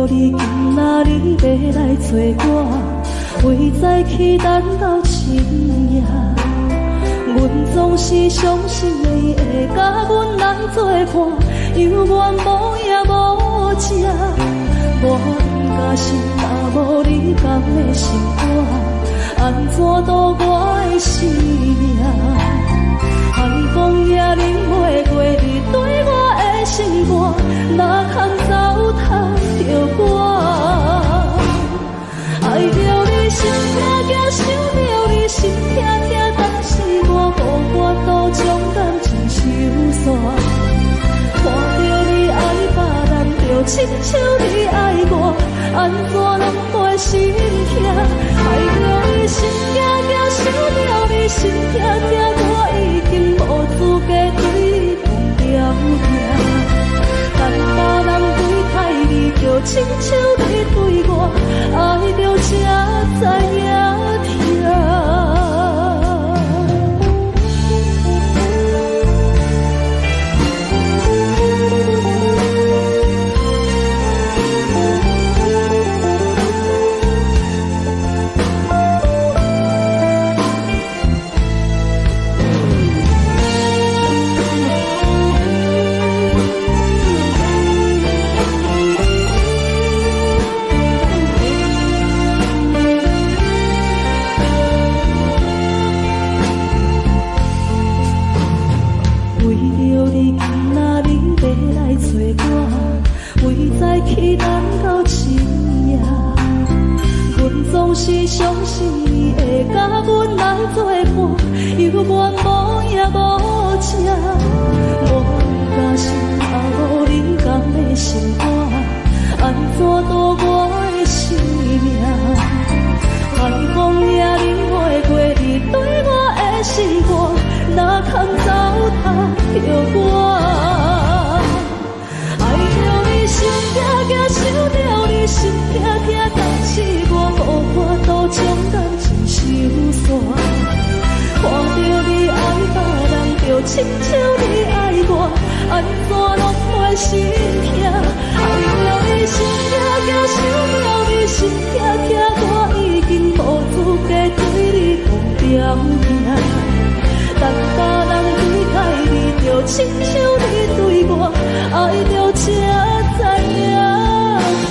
你今仔日要来找我，为在去等到深夜。阮总是相信你会甲阮来作伴，犹原无影无迹。我不甘心，若无你甘的心肝，安怎度我的生命？海风也淋袂过你对我的心肝，哪通糟蹋着我？爱着你心痛痛，想着你心痛痛，但是我无法度将感情收煞。看着你爱别人，就亲像你爱我，安怎拢袂心痛？爱着你心痛痛，想着你心痛痛，我已经无资格对你讲条件。但别人对待你，就亲像你对我，爱着才知影痛。去等到深夜，阮总是相信你会甲阮来作伴，犹原无影无迹。我不甘心，若无你甘的心肝，安怎度我的生命？海风也淋袂过你对我的心肝，哪通糟蹋着我？心痛痛，想着你心痛痛，但是我无法度将感情收煞。看着你爱别人，就亲像你爱我，安怎拢袂心痛？爱着你心痛痛，想着你心痛痛，我已经无资格对你讲条件。但别人对待你，就亲像你对我，爱着才知影痛。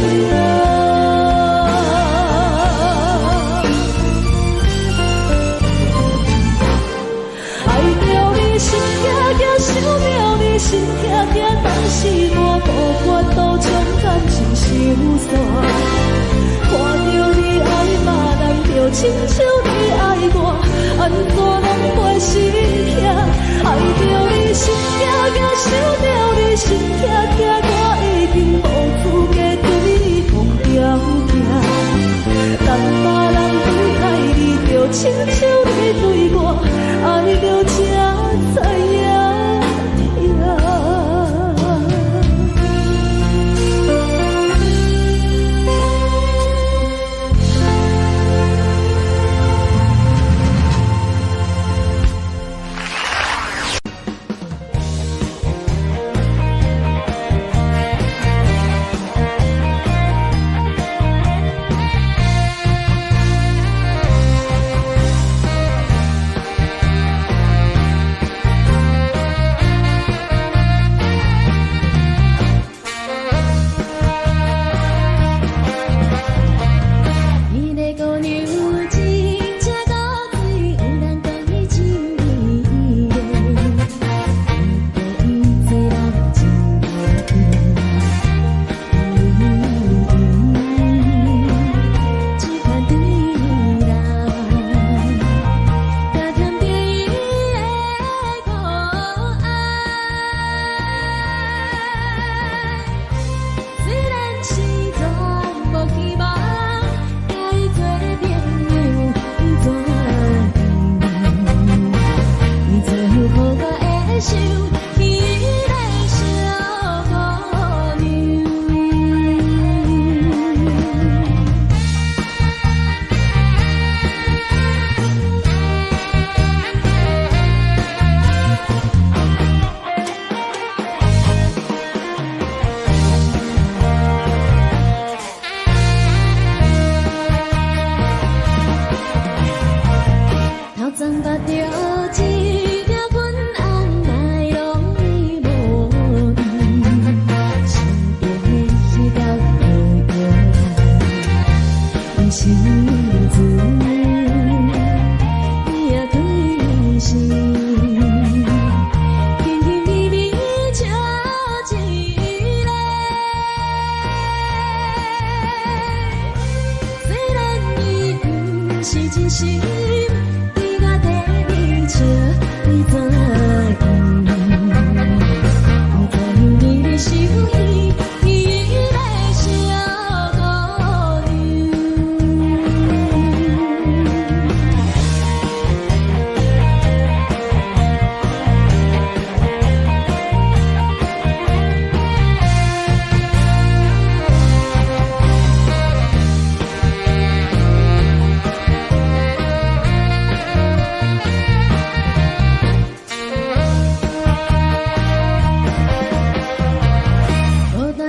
爱着你心痛痛，想着你心痛痛，但是我无法度将感情收煞。看着你爱别人，就亲像你爱我，安怎拢袂心痛？爱着你心痛痛，想着你心痛痛，我已经无资格对你讲条件。但别人对待你，就亲像你对我，爱着才知影痛。是真心，你我第二情，你知影？不知影你的手艺，伊在小姑娘。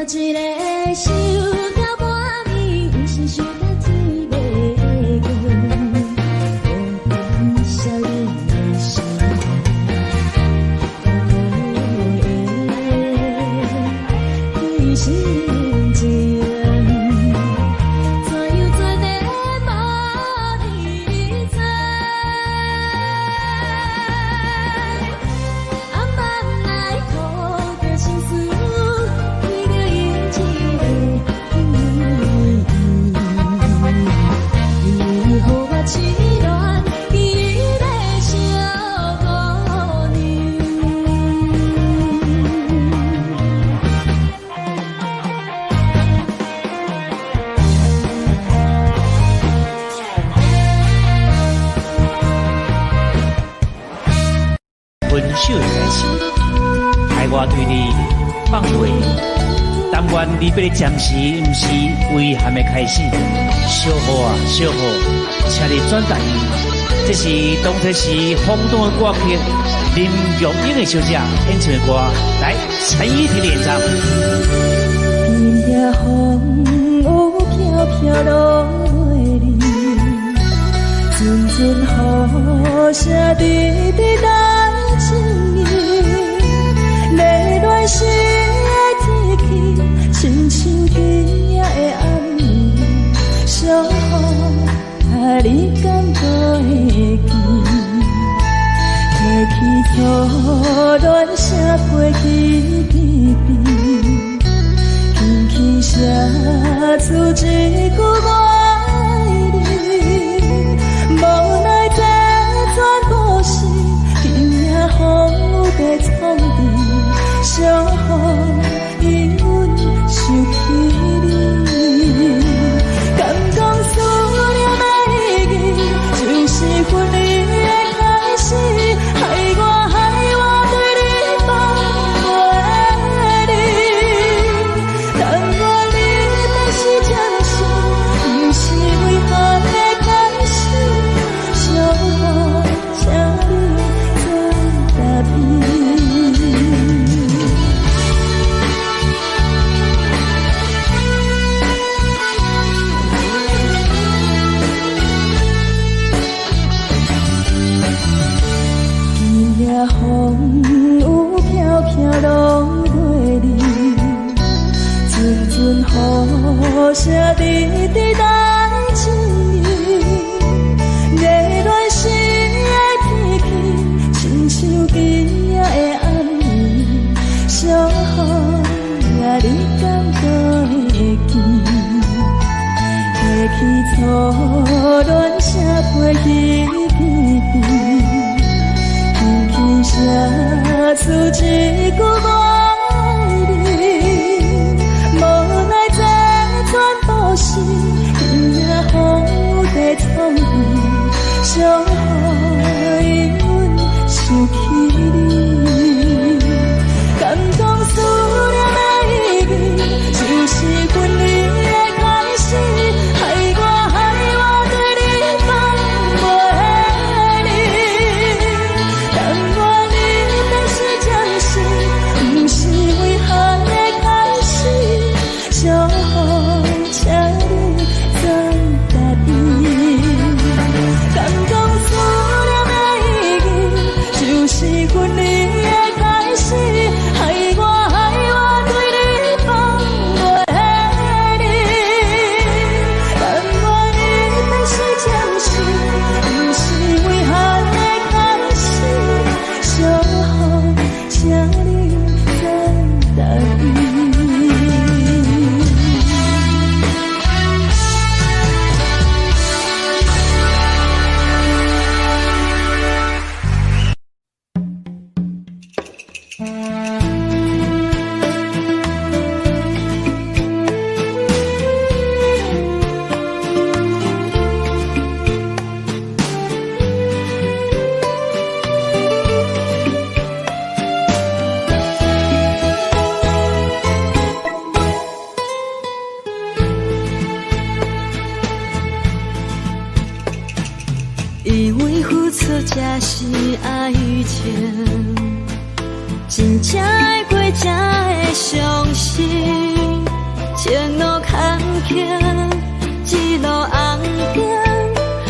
一个想到半暝，有时想到天袂光，无少年的心，对心情，怎样做得无你知？啊，慢来靠着心思。分手的开始，害我对你放袂。但愿离别的暂时，不是遗憾的开始。小雨啊，小雨，请你转达伊。这是当初时轰动的歌曲，林玉英的小姐演唱的歌，来陈依婷演唱。今夜风有飘飘落袂离，阵阵雨声滴滴来情意，热恋时的天气，亲像今夜的暗暝，小雨啊，你敢会记？提起初恋声飞起甜甜。轻轻写出一句我爱你，无奈这全部是今夜风雨在冲撞，小雨因阮想起你，敢讲思念的意义，就是分离的开始，害我对你放袂离。但愿你的是真心，不是遗憾的开始。小雨，请你转达伊。今夜风有飘飘落袂离。阵阵雨声滴滴来情意，热恋时的天气，亲像今夜的暗暝，小雨啊，你敢会记？提起初恋声飞起甜甜，轻轻写出一句我爱你。无奈这全部是今夜风雨在冲撞，小雨因阮想起你，敢讲思念的意义，就是分离的开始，害我对你放袂离。但愿你的是真心。以为付出才是爱情，真正爱过才会相信。前路坎坷，一路红灯，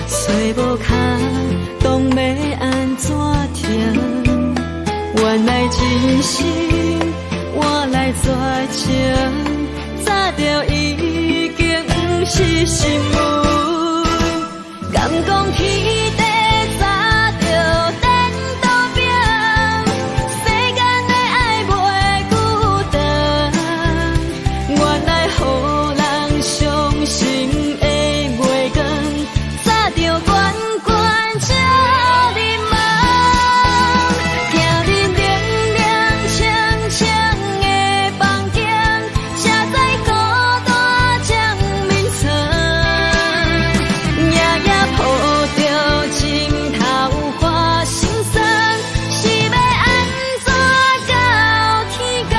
找无卡，当要安怎停？原来真心换来绝情，早就已经不是心梦。敢讲起地早就等到拼，世间的爱袂孤单。原来予人伤心的月光，早就关关照你梦。行恁凉凉清清的房间，车载孤单将眠床。夜夜抱着情头花心酸，是要安怎到天光？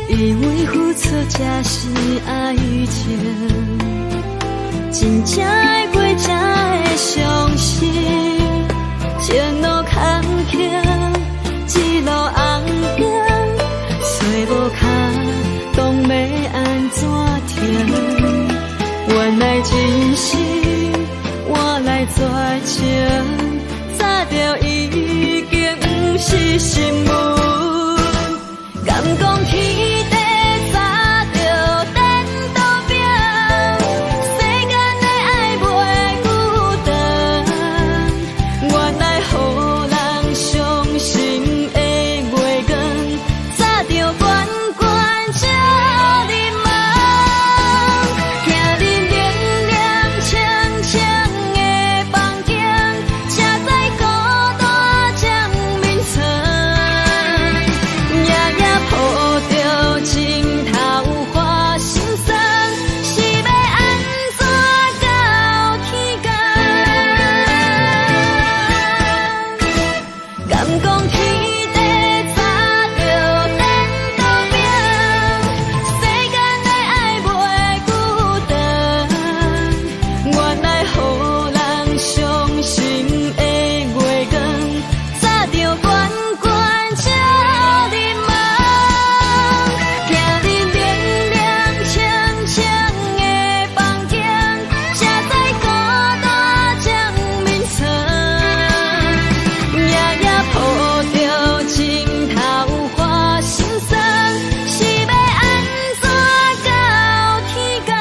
以为付出才是爱情，真正爱过才会相信。前路坎坷，一路红灯，找无卡，当要安怎停？原来真心换来绝情，早就已经不是心梦。敢讲起地早就等到拼，世间的爱袂孤单。原来予人伤心的月光，早就关关照你梦。行恁凉凉清清的房间，车载孤单将眠床。夜夜抱着情头花心酸，是要安怎到天光？敢讲起地早就等到拼，世间的爱袂孤单。原来予人伤心的月光，早就关关照你梦。行恁凉凉清清的房间，车载孤单将眠床。夜夜抱着情头花心酸，是要安怎到天光？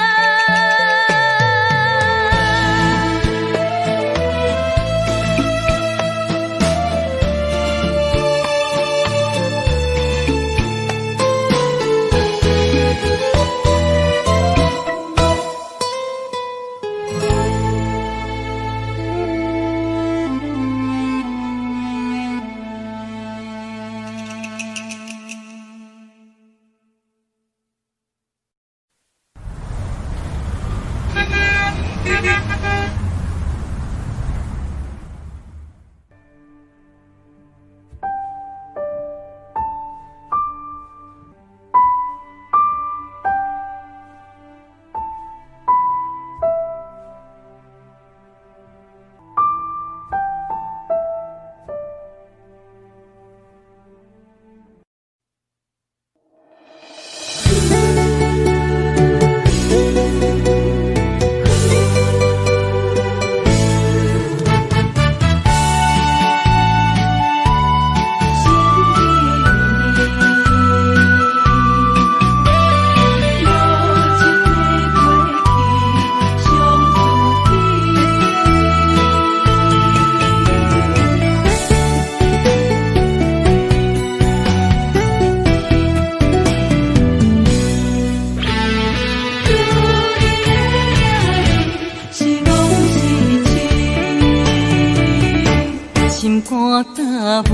心肝担负，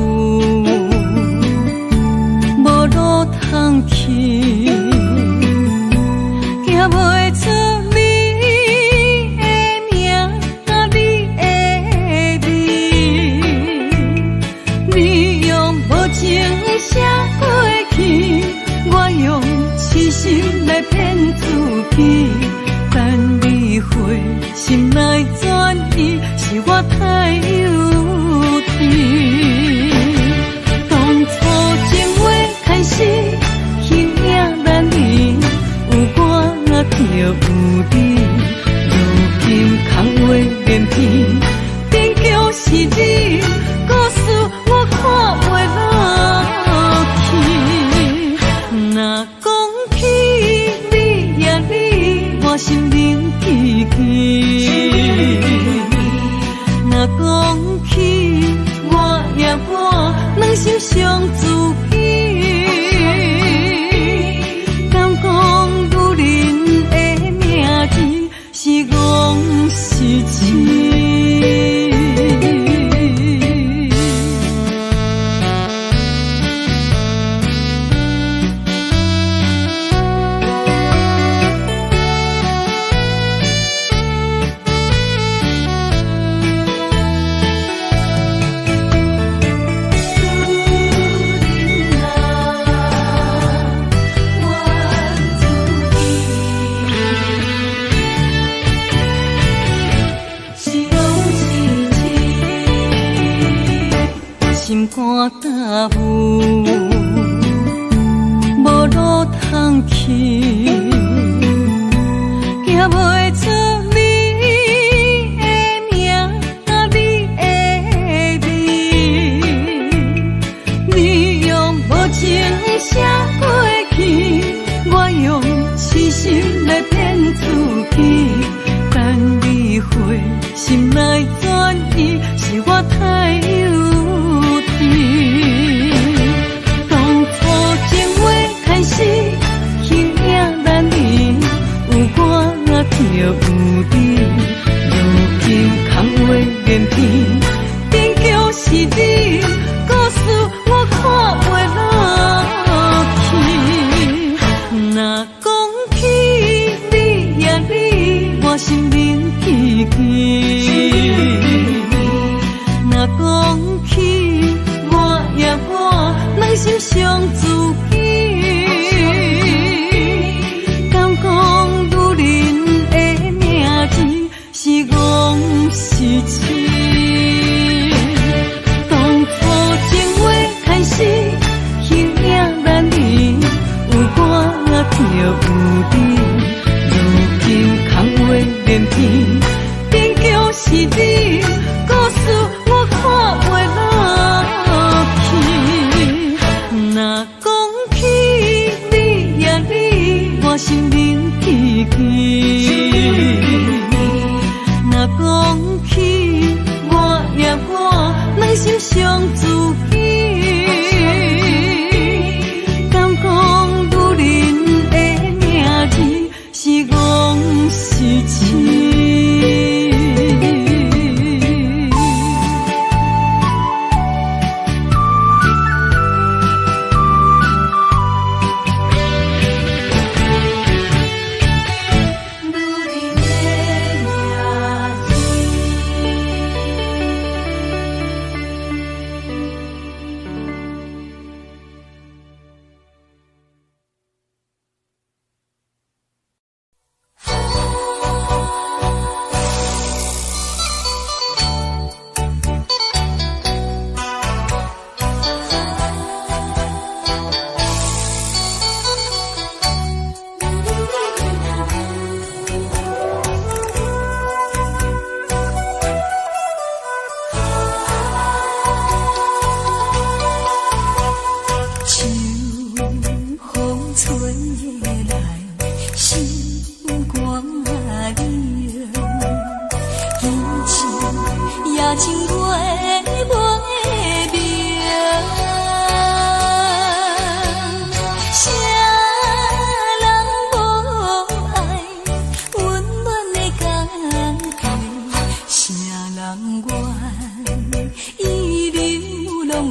去，行袂出你的名，你的美，你用无情写过去，我用痴心来骗自己。等你回心来转移，是我太幼稚。当初情话开始，形影难离，有我就有你。如今空话连篇，终究是你，故事我看袂落去。若讲起你呀你，我心灵记起。若讲起我呀我，两心相知己。敢讲女人的名字是戆是痴？心肝答有，无路通去，行袂出你的名，你的美，你用无情写过去，我用痴心来骗自己。等你回心来转移，是我太幼稚。当初情话开始，形影难离，有我就有你。如今空话连篇，终究是你，故事我看袂落去。若讲起你呀你，我心灵记起。若讲起我呀我，两心相知己。敢讲女人的名字是戆是痴？当初情话开始，形影难离，有我就有你。如今空话连篇，终究是你，故事我看袂落去。若讲起你呀你，我心灵记起。若讲起我呀我，两心相知己。敢讲女人的名字是戆是痴？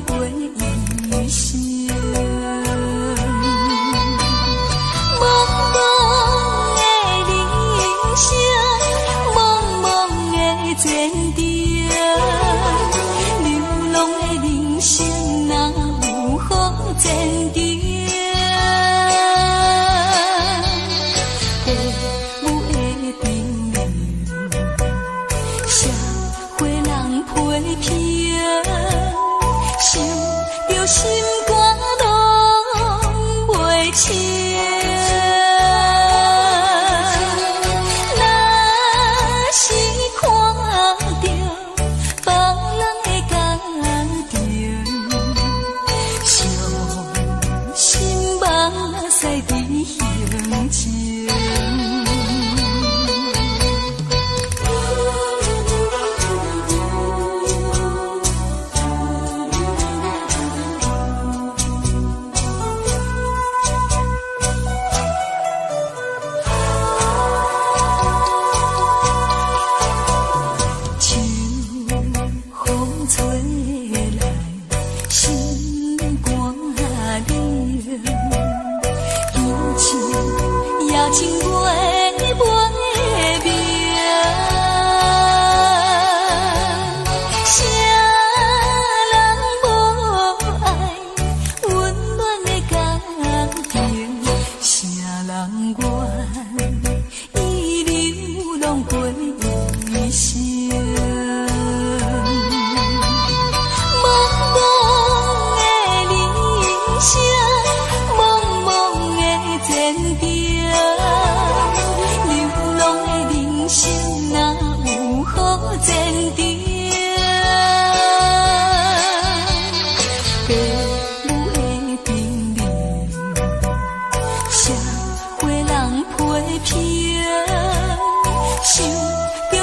过一生。平，想着心肝拢袂清。若是看着别人的家庭，伤心目屎伫胸前。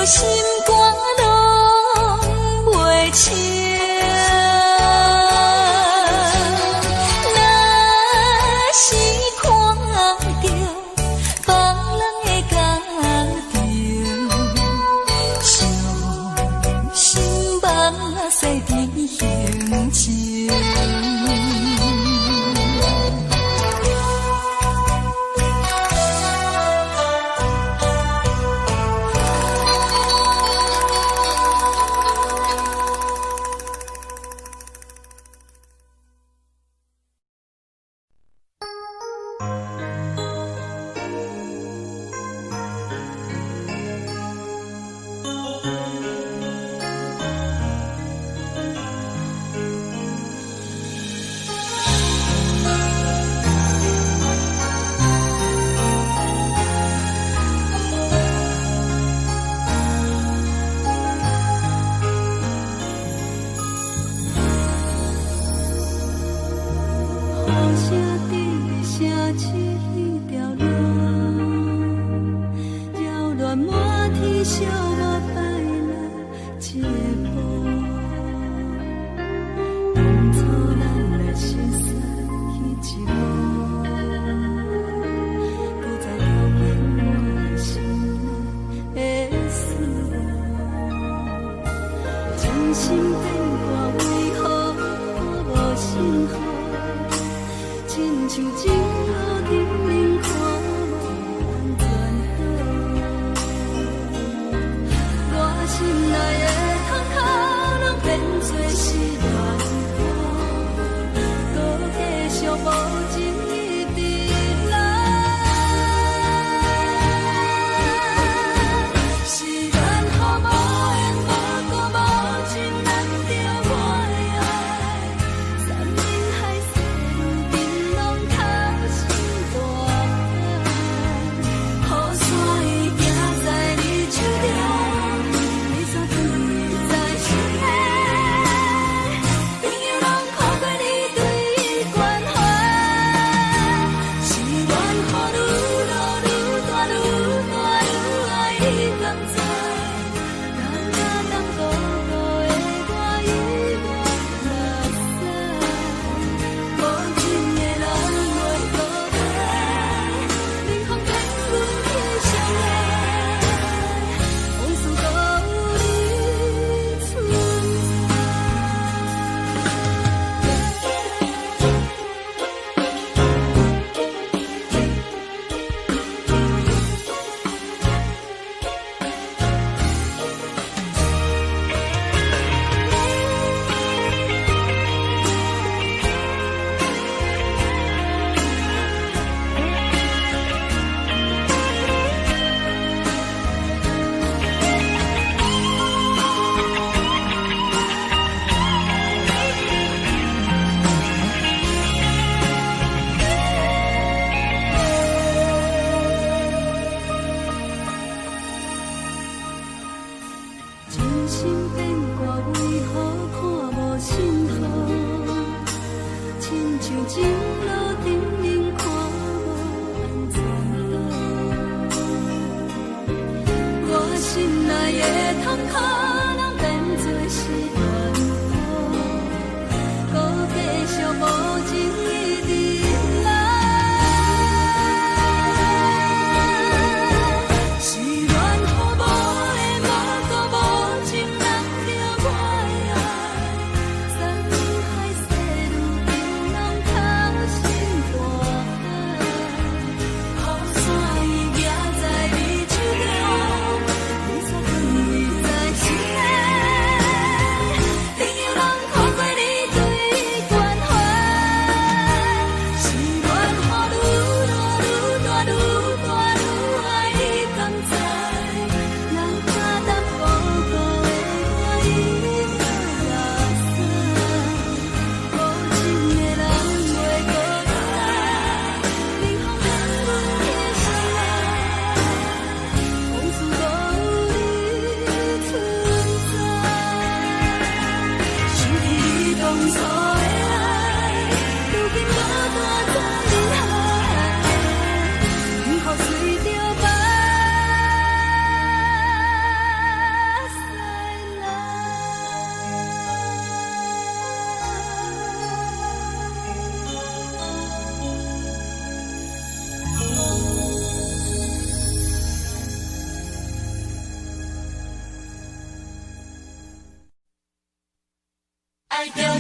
心肝拢袂清，若是看着别人的家庭，伤心目屎伫胸前。是咱好无缘无故无情难定。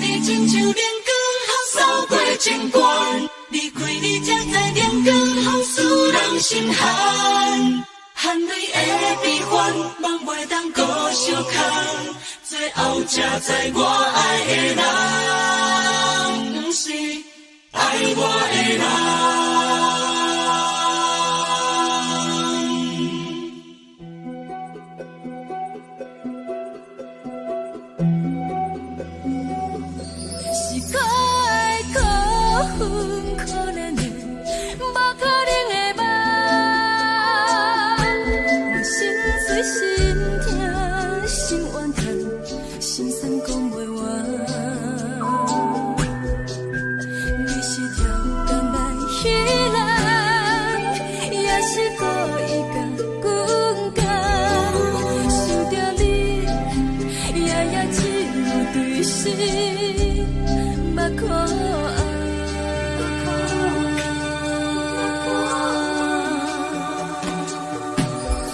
你亲像冷光，扫过情关。离开你，才知冷光风使人心寒。含泪的悲欢，望袂当搁相牵。最后才知我爱的人，不是爱我的人。是该可恨可怜的，无可能的梦。我心碎心痛心怨叹，心酸讲袂完。你是条等来彼人，也是故意甲阮讲，想着你，夜夜只有对视。目眶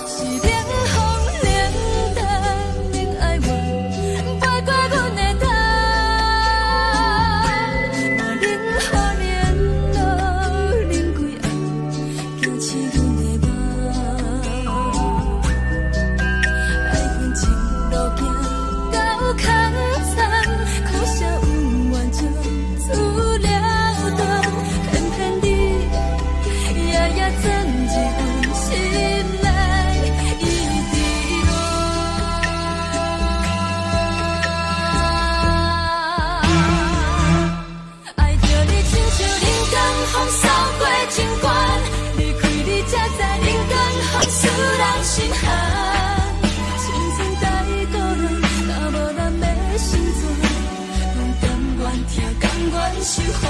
是冷风冷淡冷爱我，飞过阮的头，我冷雨冷落冷几暗，惊醒阮的梦。爱阮情路行到空残，苦涩有缘就出了断，偏偏你夜夜钻入阮心内，一滴落。爱着你亲像冷光风扫过情关，离开你才知冷光风使人心寒。青春在倒流，若无咱要心酸，拢甘愿听，甘愿受风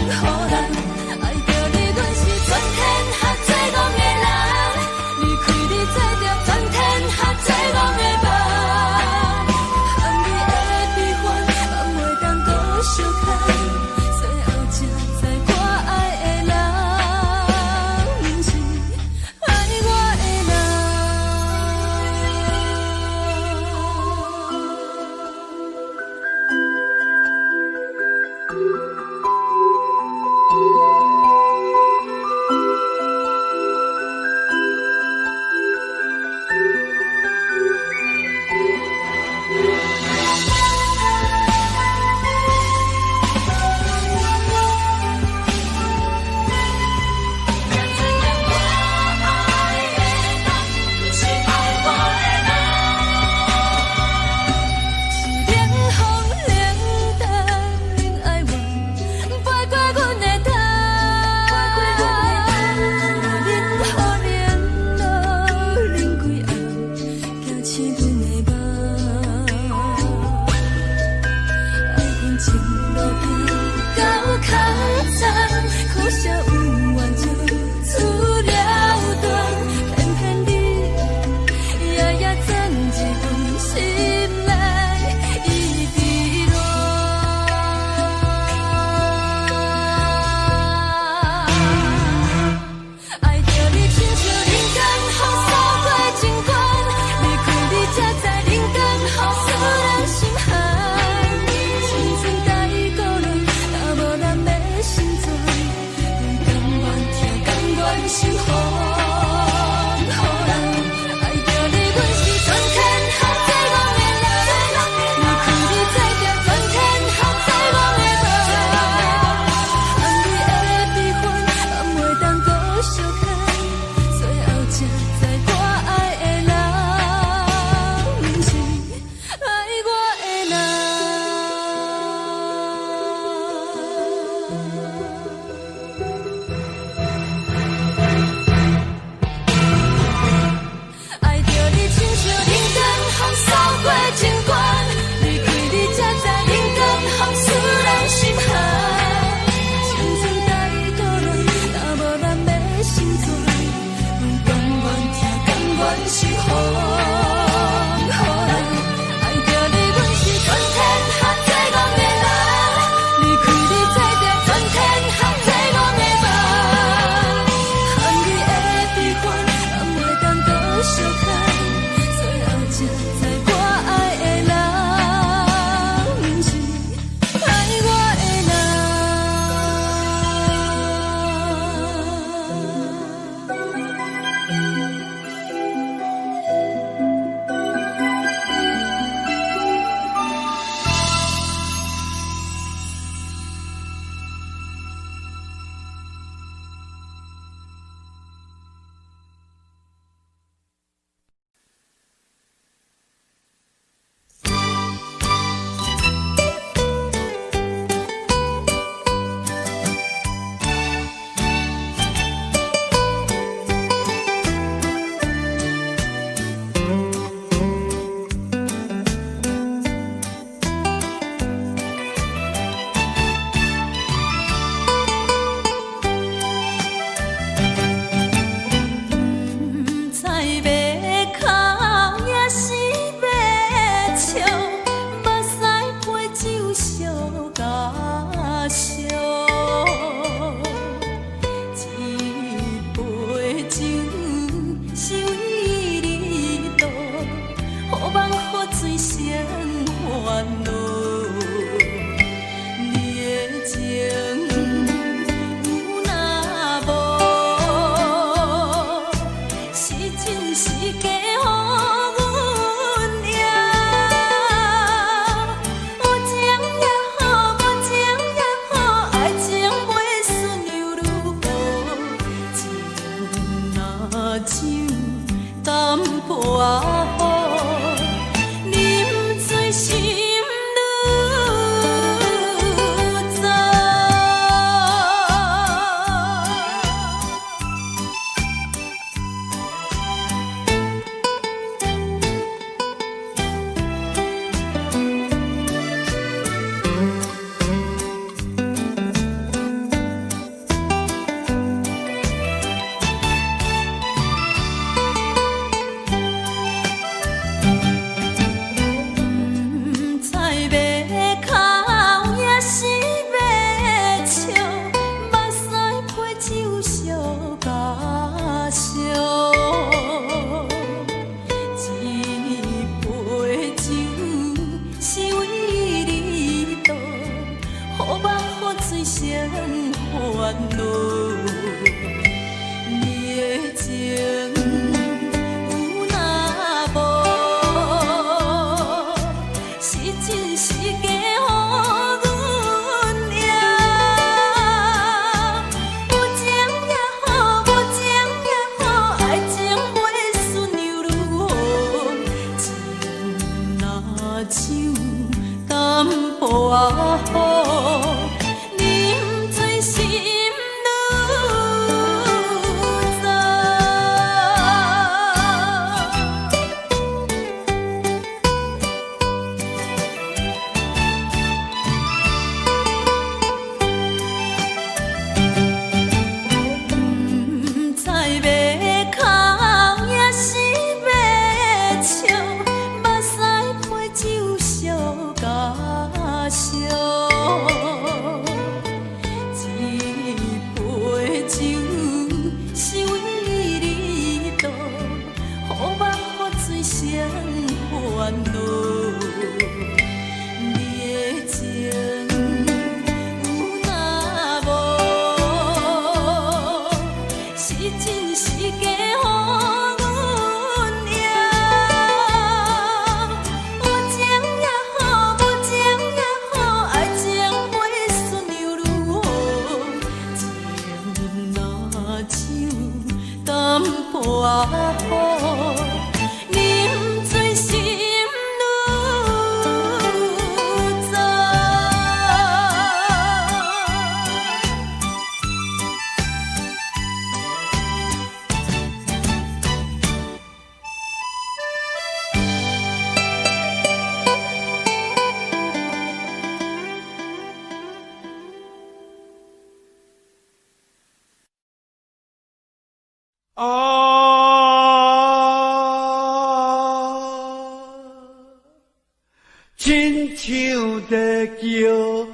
雨咱。爱着你，阮是全天下最戆的人，离开你做着全天下最戆的梦。含你的悲欢，望袂当搁相牵，最后才知我爱的人，不是爱我的人。恼。你的情有若无，是真是假予阮赢。有情也好，无情也好，爱情袂顺又如何？情若像淡薄仔雨，啉醉心愈糟。不知要哭也是要笑，目屎配酒烧甲烧。一杯酒是为你倒，予目予嘴生烦恼。你的情有若无，是真是假予阮赢。有情也好，无情也好，爱情袂顺又如何？情若像淡薄仔雨，啉醉心愈糟。不知要哭也是要笑，目屎配酒烧甲烧。一杯酒是为你倒，予目予嘴生烦恼。你的情有若无，是真是假予阮赢。有情也好，无情也好，爱情袂顺又如何？情若像淡薄仔雨，啉醉心愈糟。亲像在叫我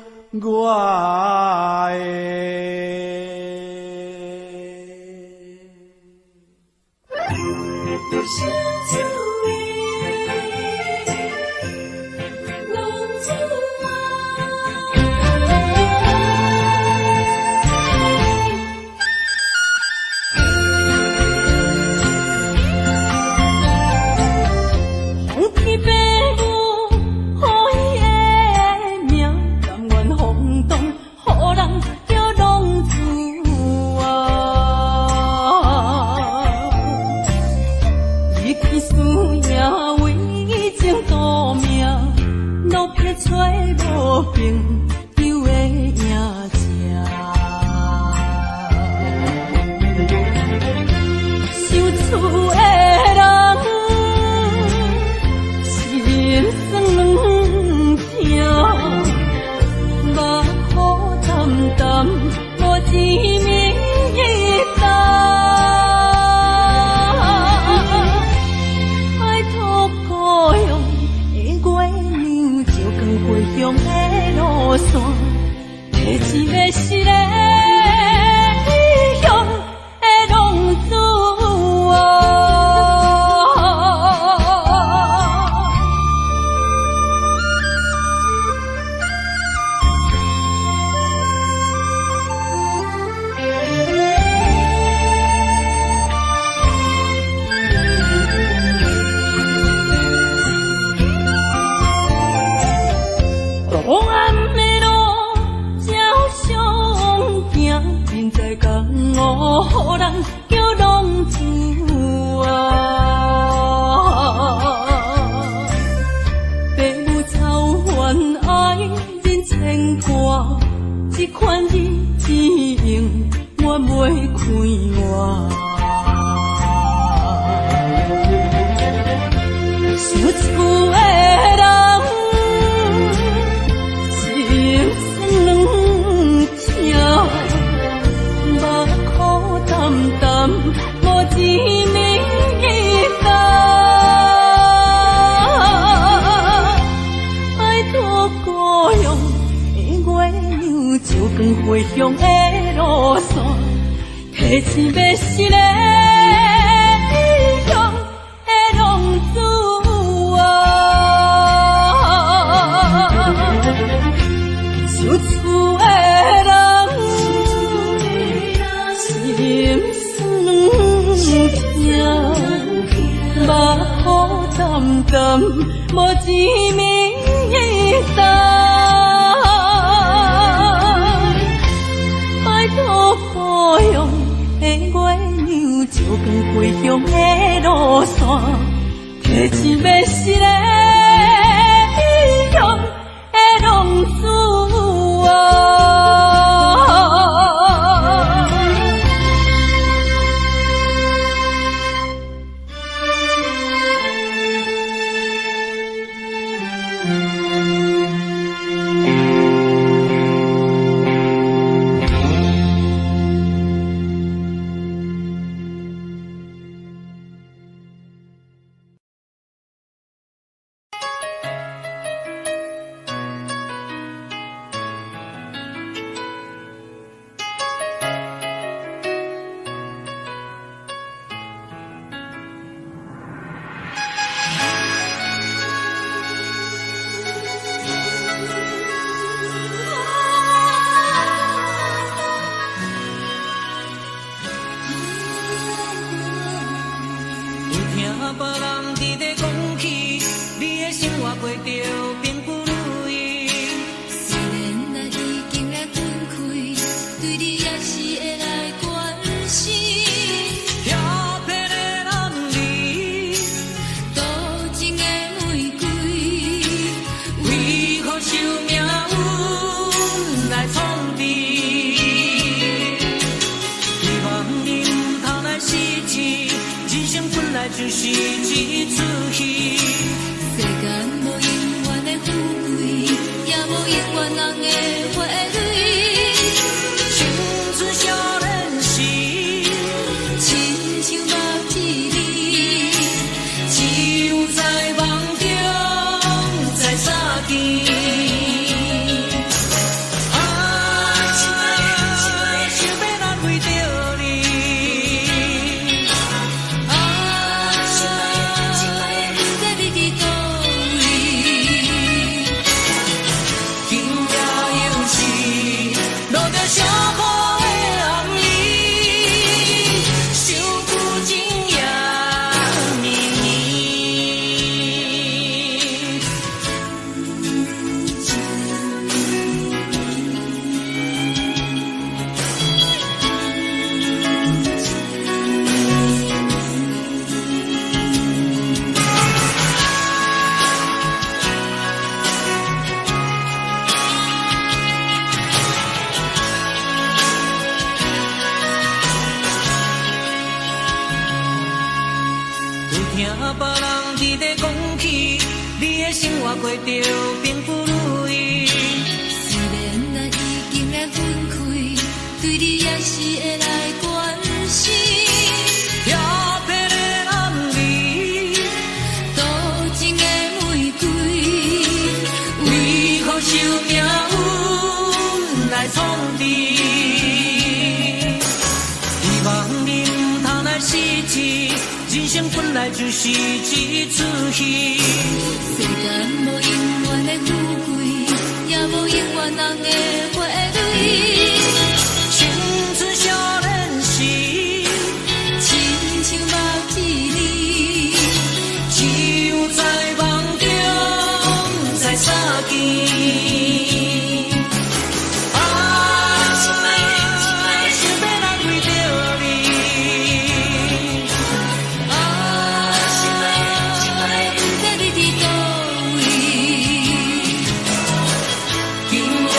牵挂，这款日情我袂开换。想厝的人，心酸两条，目苦淡淡，无滋味淡。拜托故乡的月亮，照光回乡的路线，提醒要失个异乡的浪子啊！想厝的人，心酸两条，目苦淡淡，无滋味淡。拜托故乡的月亮，照光回乡的路线，提醒要失个异乡的浪子啊！就是一出戏。世间无永远的富贵，也无永远人的花蕊。青春少年时，亲像目睭里，只有在梦中在相见。过着幸福如意，虽然咱已经来分开，对你也是会来关心。漂泊的男儿，多情的玫瑰，为何受命运来创治？希望你唔通来失去，人生本来就是一出戏。世间无永远的富贵，也无永远人的花蕊。青春少年时，亲像目睭里，只有在梦中在相见。今夜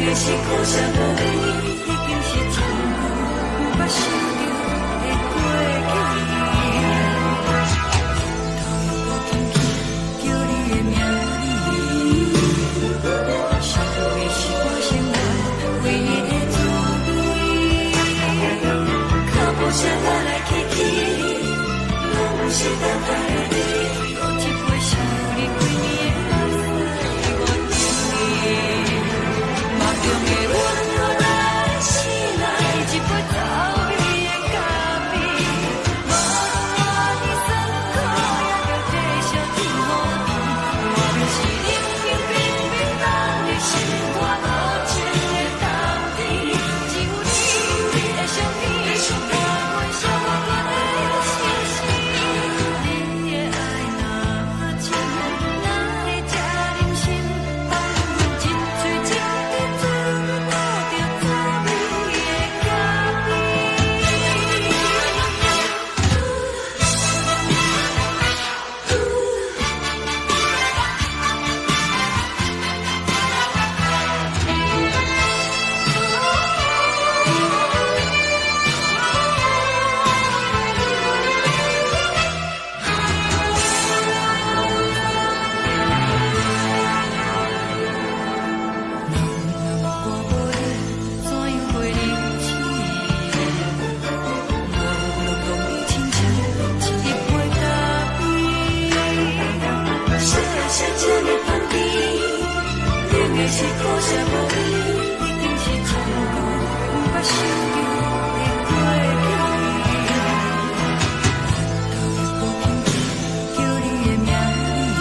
的是苦涩无味，已经是真久无法想着的过去。头又无紧去叫你的名字，想的是我生活唯一的滋味。脚步声来来去去，拢是等待你。喝一杯想你几年的汗水，我敬你。梦中的阮落来醒来，一杯走味的咖啡。无论我的酸苦，也着继续甜乎甜。我就是冷冰冰冰冷的心肝无情的冬天。只有你的相片，伴阮相关的相思。你的爱若真，哪会这忍心放一嘴一滴水，倒着滋味的咖啡。我无你，怎样会忍气？我拢讲你亲像一杯咖啡，小小这么香甜，冷的是苦涩无味，已经是真久无法想着的过去。头又无紧去叫你的名字，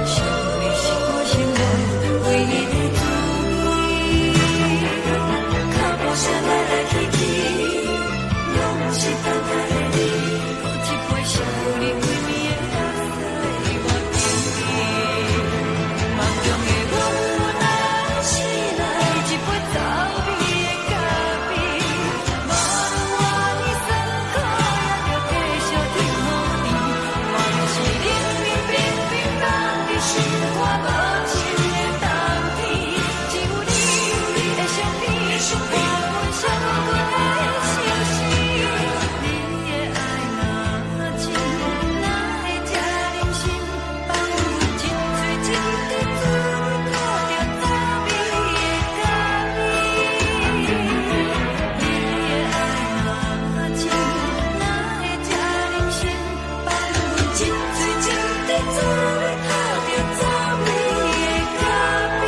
想的是我生活唯一的滋味。脚步声来来去去，拢是等待你。喝一杯想你几暝的汗水，我敬你。梦中的阮落来醒来，一杯走味的咖啡。无论我的酸苦，也着继续甜乎甜。我就是冷冰冰冰冷的心肝无情的冬天。只有你的相片，伴阮相关的相思。你的爱若真，哪会这忍心放一嘴一滴水，倒着滋味的咖啡。你的爱若真，哪会这忍心放一嘴一滴水，倒着滋味的咖啡。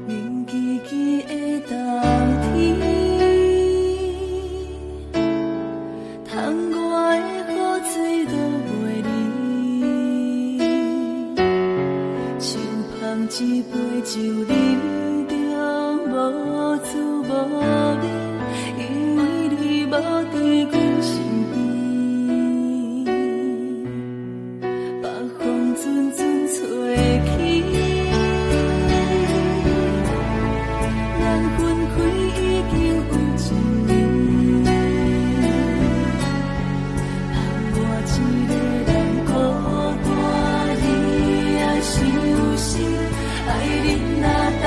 冷叽叽的冬天，窗外的雨水落袂离，像捧一杯酒饮着无滋无味，因为你无伫阮身边，北风阵阵吹起。咱分开已经有一年，盼我一个人孤单，你爱伤心，爱你若斗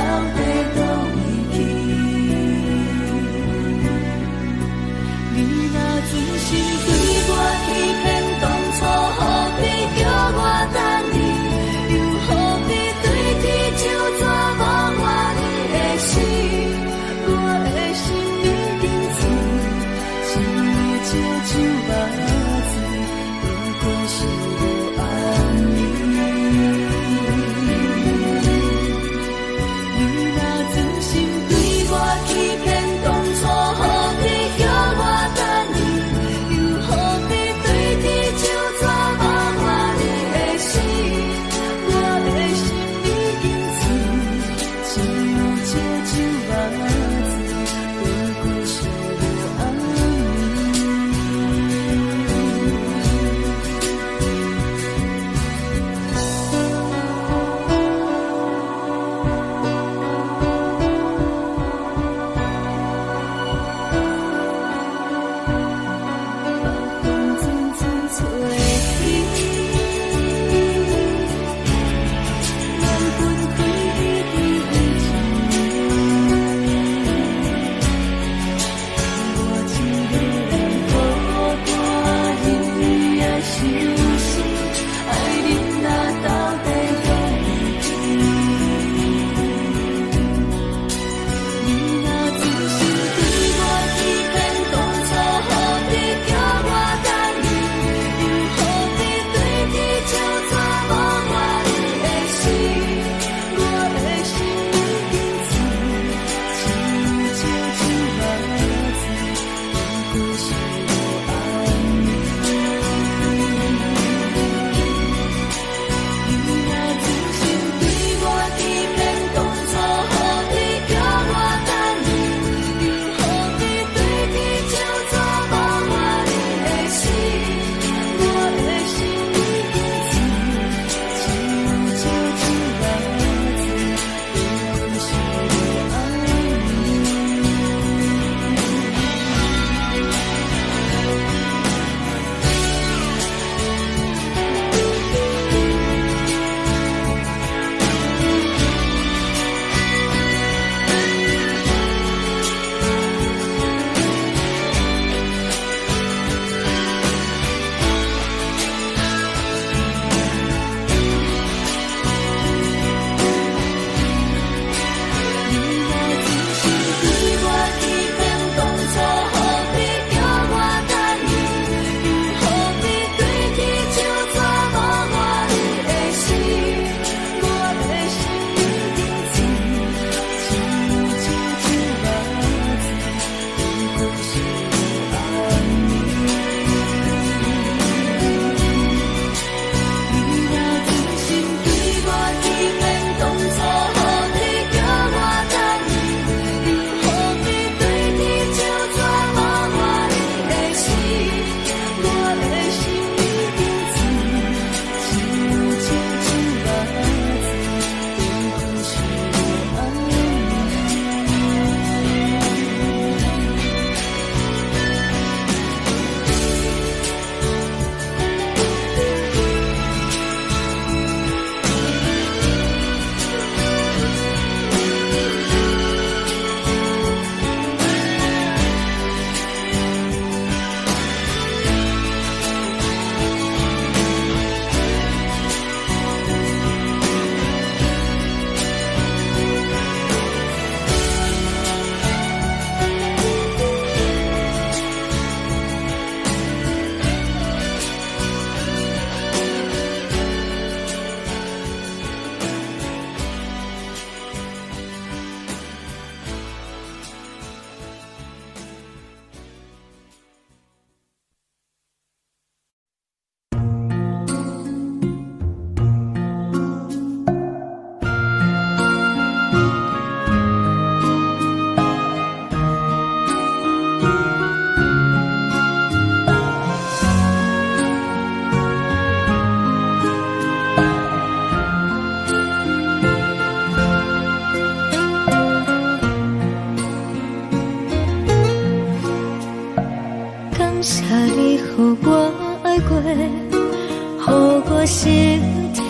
我心痛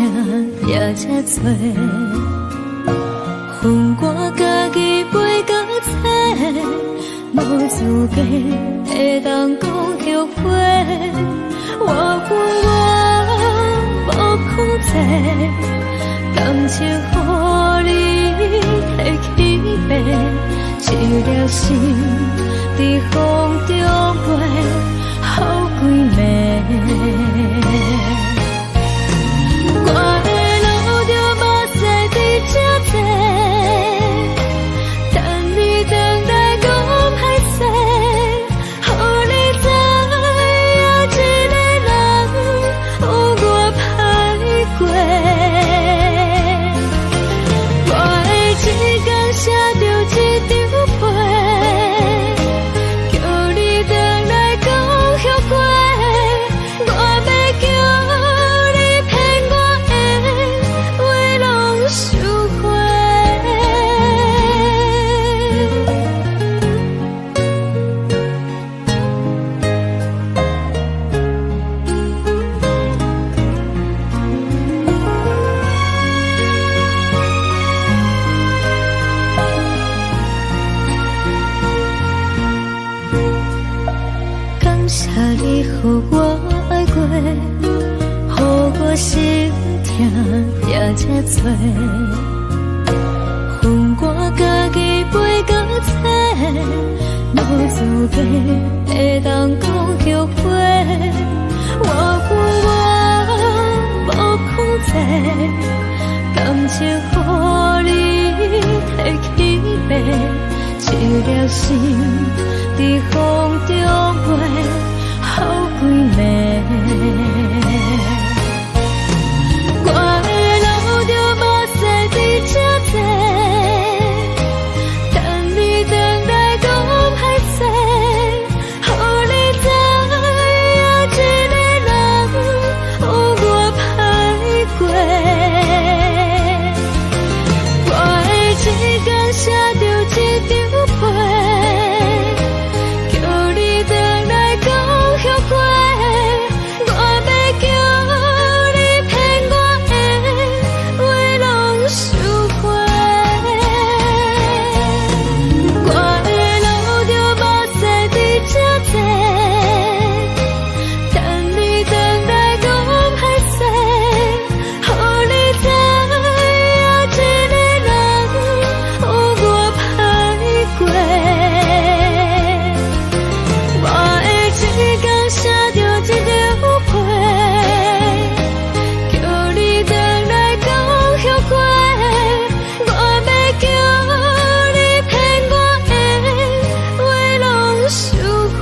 也这多，恨我家己袂够切，无资格会当讲后悔。我恨我无控制，感情予你提起白，一粒心在风中飞，好几暝。我的路就目屎在这多，等你等待讲歹势，予你知影一个人有我歹过。我的一天写着一张被，叫你回来讲后悔。我要叫你骗我的话拢收回。感谢你予我爱过，予我心痛也这多，恨我家己袂够切，无资格会当讲后悔。我恨我无控制，感情予你提起白，一粒心在风中飞，好几暝。我的路就目屎在这多，等你等待讲歹势，予你知影一个人有我歹过。我的一天写着一张被，叫你回来讲后悔。我要叫你骗我的话拢收回。我的路就目屎在这多，等你等待讲歹势，予你知影一个人有我歹过。我的一天写着一张被，叫你回来讲后悔。我要叫你骗我的话拢收回。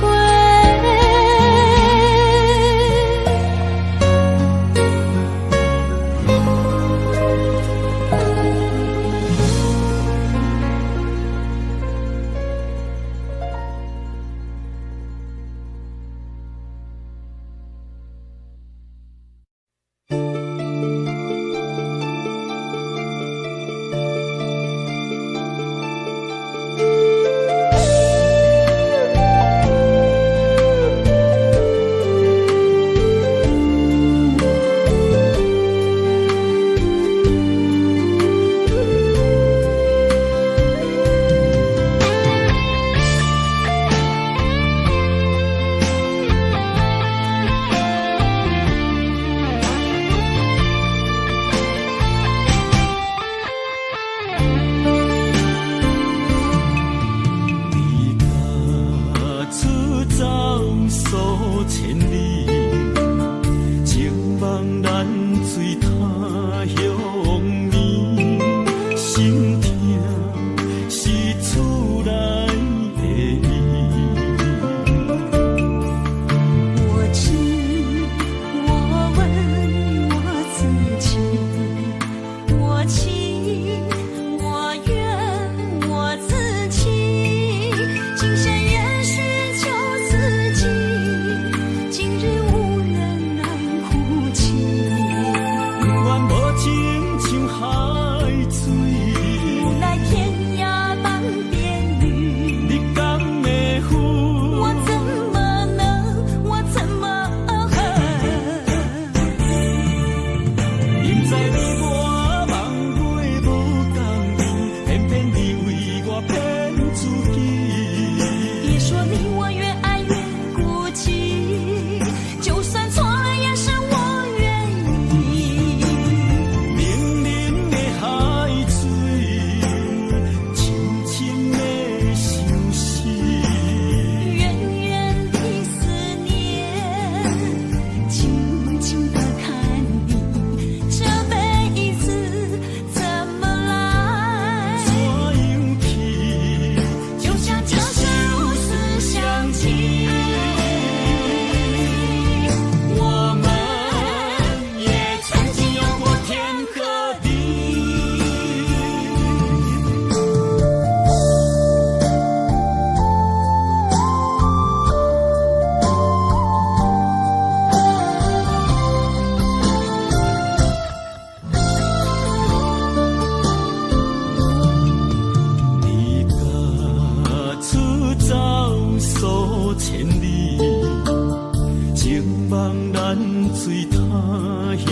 乡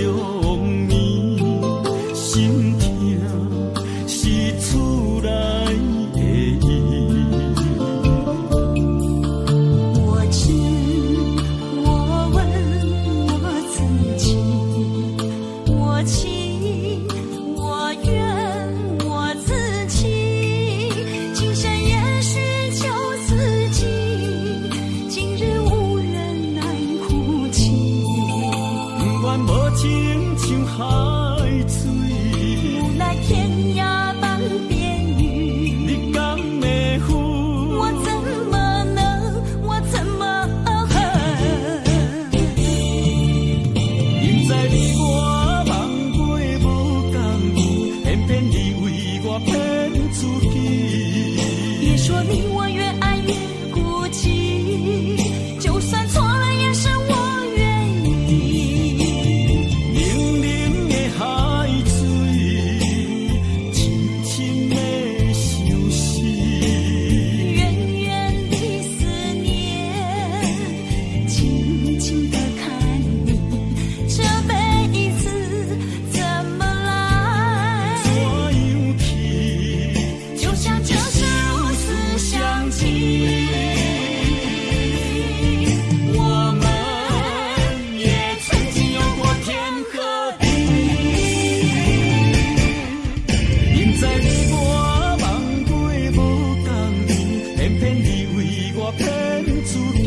面，心痛是厝内的伊。我知，我问，我自己，我情，我愿，我自欺。今生也许就此尽，今日无人来哭泣。不愿无情像海水，无奈天涯半边雨。你敢会负？我怎么能，我怎么恨？因在你我梦过无共意，偏偏你为我骗出去。别说你我越爱越孤寂，就算错了也是我愿意。冷冷的海水，深深的相思。远远的思念，静静地看你，这辈子怎么来？怎样去？就像这是如此相近。我们也曾经有过天和地，因在你我梦过无共意，偏偏你为我骗出去。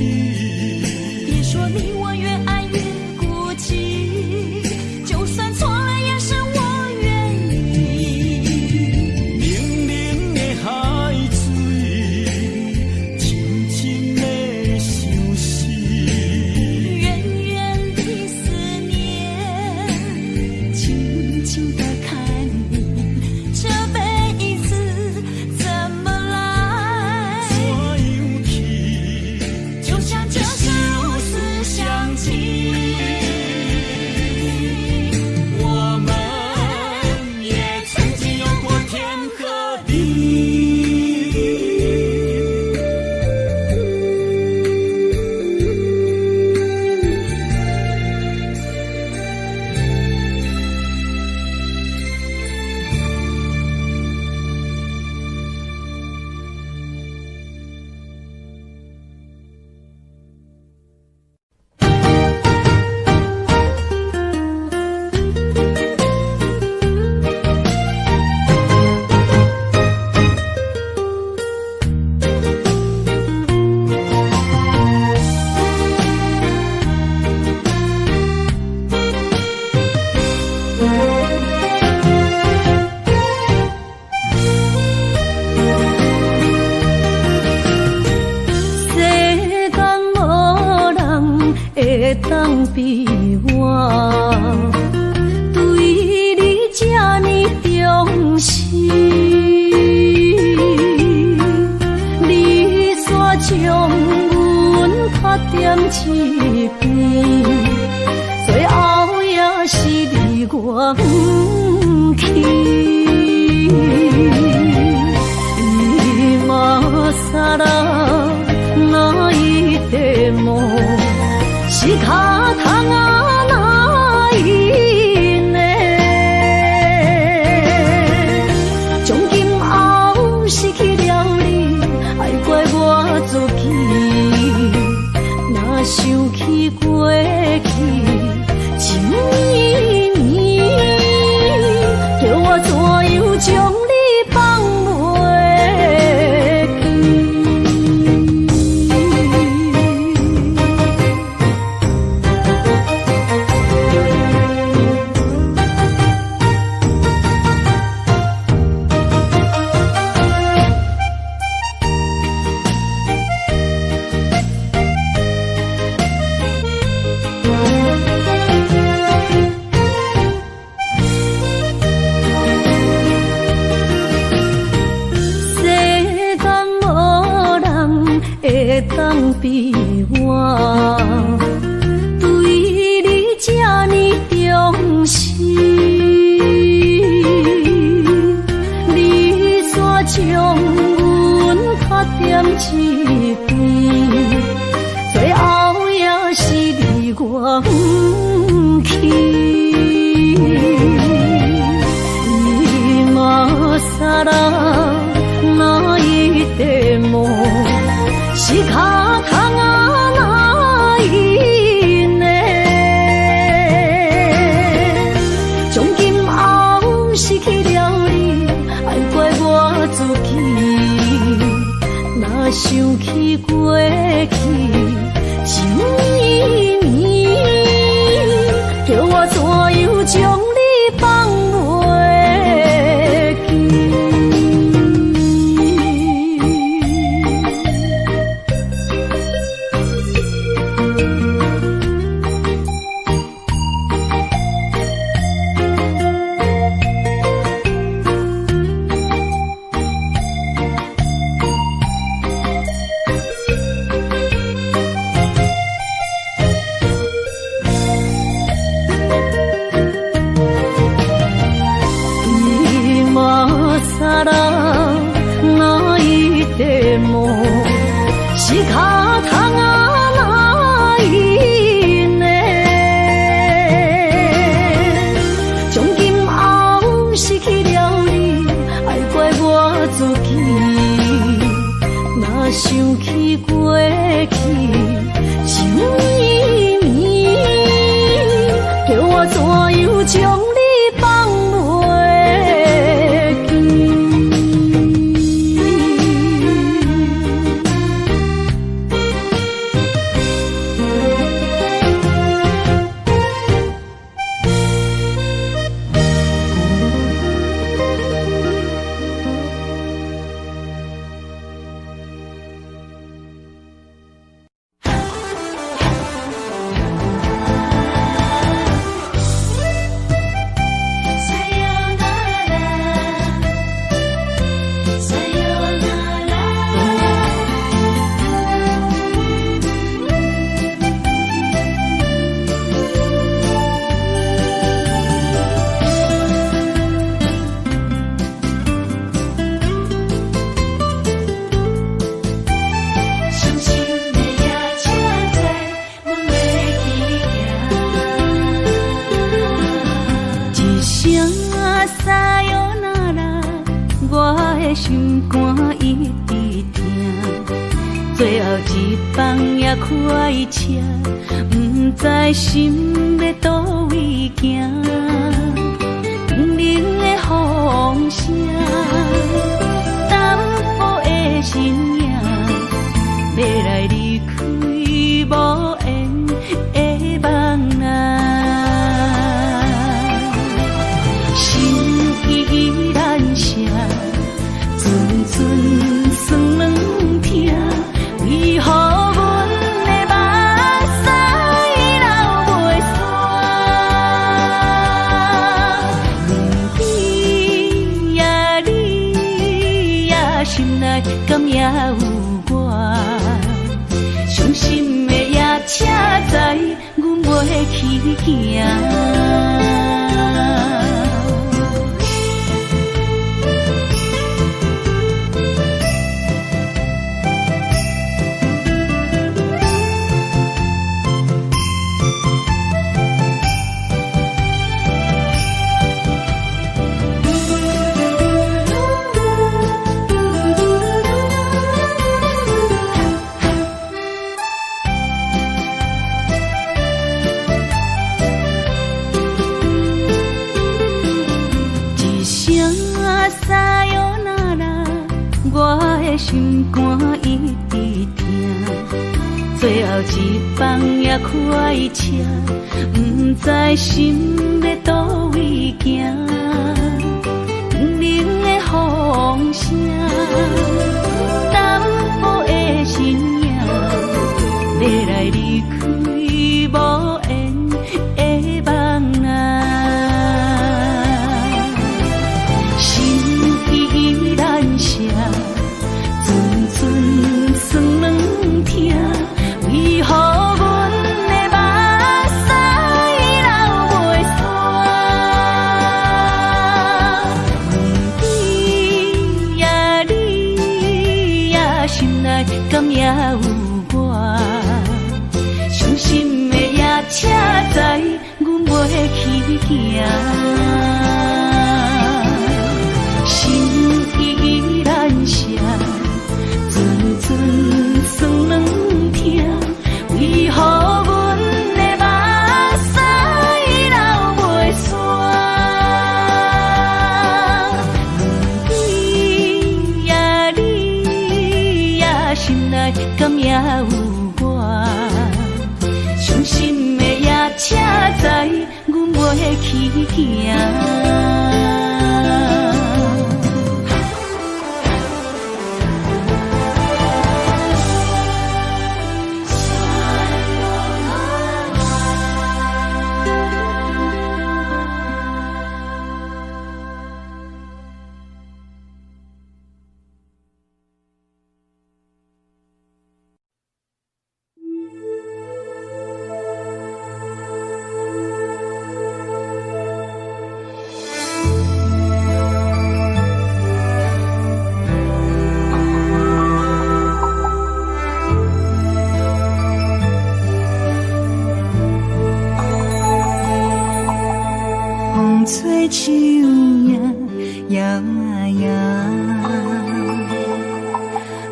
别说你我越爱越孤寂，就算错了也是我愿意。冷冷的海水，深深的相思。远远的思念，静静地看你，这辈子怎么来？怎样去？就像这是如此相近。我们也曾经有过天和地。世间无人会当比我，对你这呢重视。你煞将阮拍点一边，最后也是离我不去。今ら泣いても仕方がないね。从今后失去了你，爱怪我自己。若想起过去情意绵，叫我怎样将你放袂？会当比我对你这呢重视，你煞将阮拍点一边，最后也是离我不去。起过去，一年年，叫我怎样将你放袂记？是脚痛啊来呢？从今后失去了你，爱怪我自己。若想起过去，一年年，叫我怎样将你放袂记？心肝一直疼，最后一放也开车，不知心要倒位行。冷冷的风声，淡薄的身影，要来离开无缘的梦啊，心依然舍。阵阵酸软疼，为何阮的目屎流袂煞？问你呀，你呀，心内敢也有我？伤心的夜车载，阮袂去行。心肝一直疼，最后一放也开车，不知心要倒位行。冷冷的风声，淡薄的身影，要来离开无缘的梦啊，心依然舍。酸软疼，为何阮的目屎流袂煞？问你呀，你呀，心内敢也有我？伤心的夜车载，阮袂去行。心依然舍。阵酸软疼，为何阮的目屎流袂煞？问你呀，你呀，心内吹树影摇啊摇，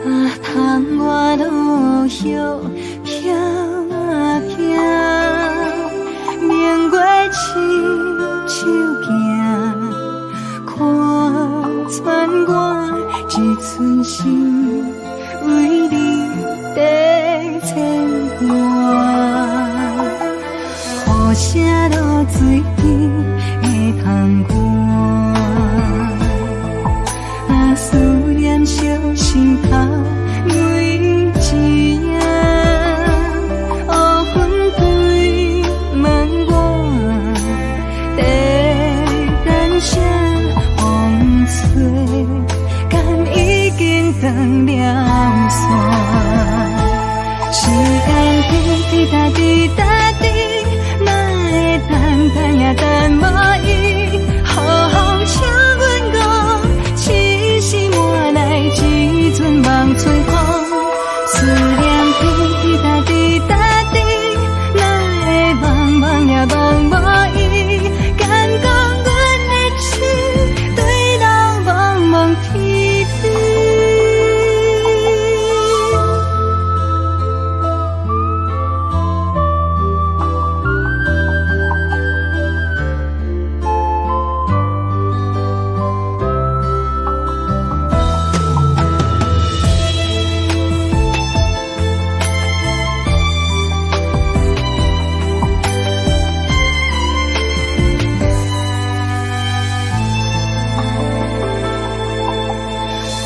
啊，窗外落叶飘啊飘，明月亲手行，看穿我一寸心，为你在牵挂，雨声落水边。窗外，啊，思念烧心头每一夜，乌云对问我，在等啥风吹，敢已经断了线，时间滴答滴答滴。等呀等无伊，好风请阮讲，痴心换来一阵望春风，思念滴答滴答滴，哪会茫茫也望无伊，敢讲阮的痴对人茫茫天边。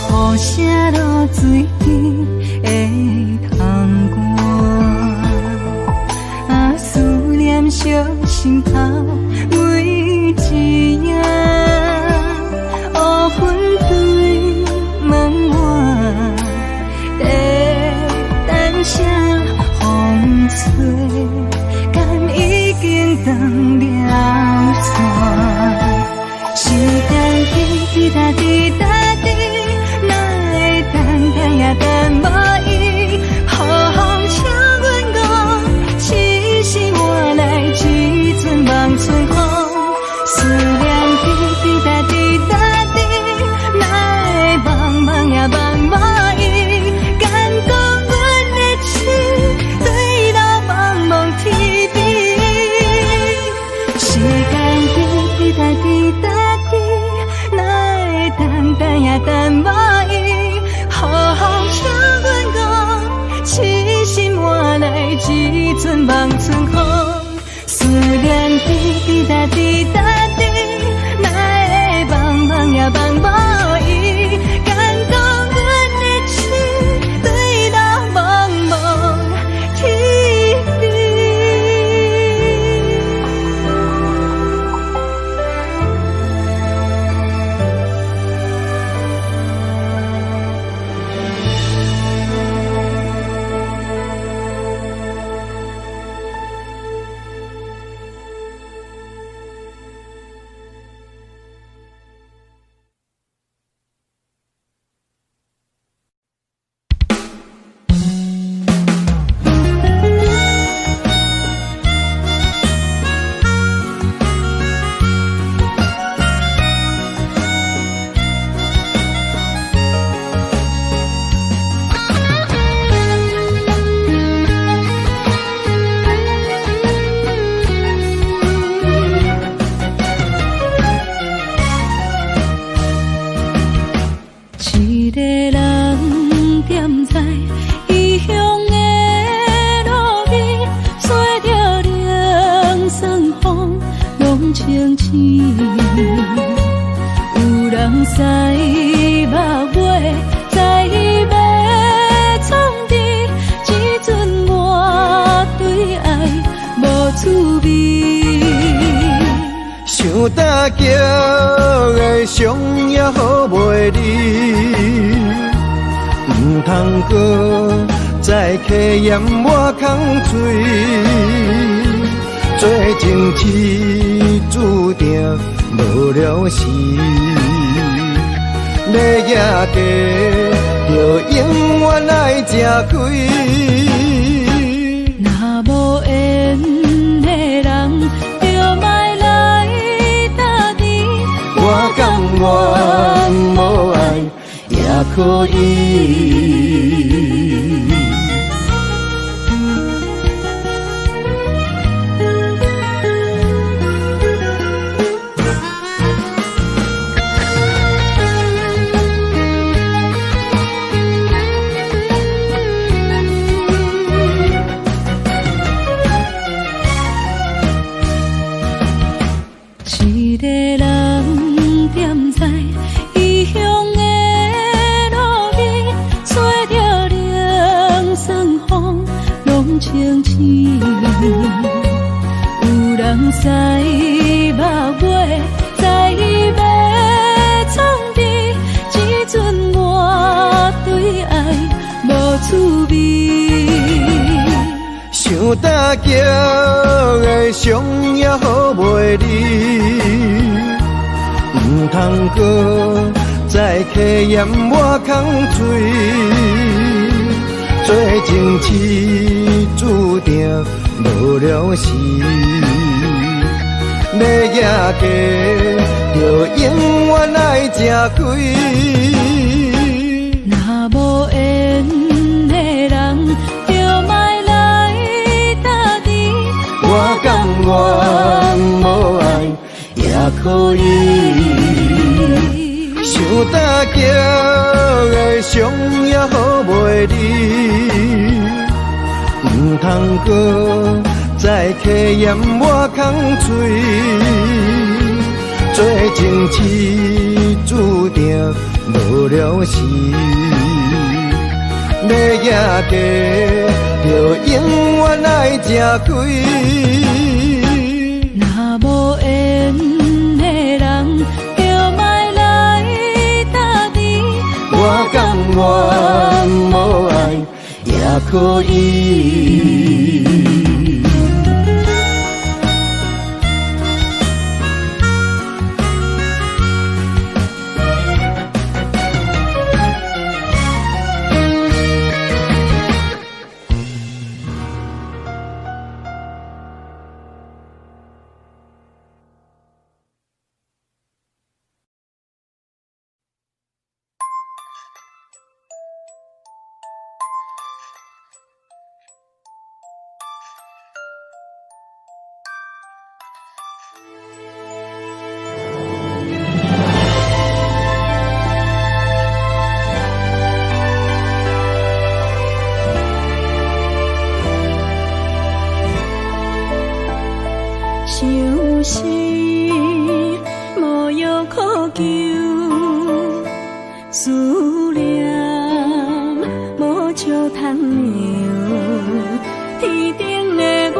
雨声落水边的窗外，啊，思念烧心头每一夜，乌云对问我，在等啥风吹，敢已经断了线，时间滴答滴答滴。等呀等无伊，好风请阮讲，痴心换来一阵望春风，思念滴滴答滴答滴，哪会茫茫也望无伊，敢讲阮的痴对到茫茫天边，时间滴滴答滴答滴，哪会等呀等无伊。好风请阮讲，痴心换来一阵望春风，思念滴滴答滴答滴，哪会茫茫也望无伊，敢讲阮的痴对到茫茫天边。有人使目尾，知要创治，只准我对爱无趣味。想搭桥的伤也好袂离，唔通搁再客嫌我空嘴。做情痴注定无了时，要野家就永远爱吃亏。若无缘的人，就莫来搭你。我甘愿无爱也可以。一个人踮在异乡的路边，吹着凉爽风，拢清醒。有人使目尾，知要创治，只准我对爱无趣味。想搭桥的伤也好袂离，唔通搁再客嫌我空嘴。做情痴注定无了时，要野家就永远爱吃亏。若无缘的人，就莫来搭你。我甘愿无爱也可以。想搭桥的伤也好袂离，唔通搁再客嫌我空嘴。做情痴注定无了时，要野家就永远爱吃亏。若无缘的人，就莫来搭你。我甘愿无爱也可以。伤心无药可救，思念无笑通留。天顶的月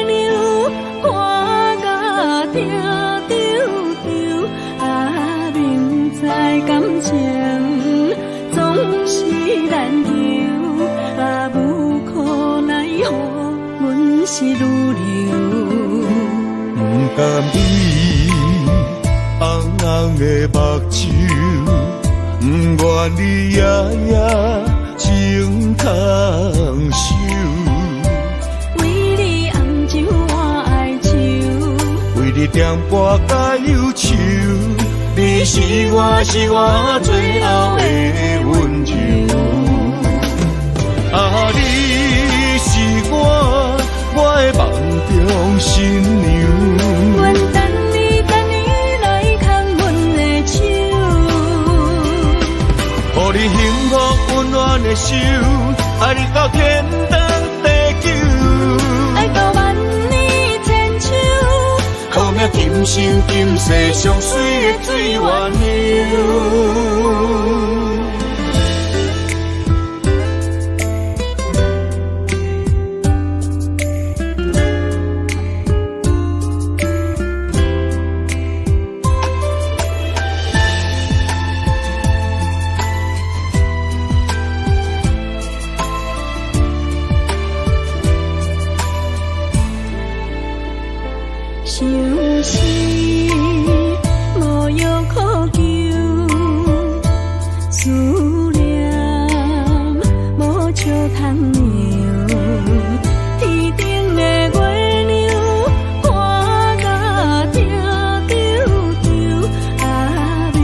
亮看甲定丢丢，啊，明知感情总是难求，啊，无可奈何，阮是愈留。不甘伊红红的目睭，不愿你夜夜情空守。为你红酒换哀愁，为你点歌甲忧愁，你是我最后的温柔。啊，你是我的梦中新娘。阮等你来牵阮的手，予你幸福温暖的手，爱你到天长地久。爱到万年千秋，苦命命今生今世上水的水源流。相思无药可救，思念无笑通留。天顶的月亮看甲定丢丢，啊，明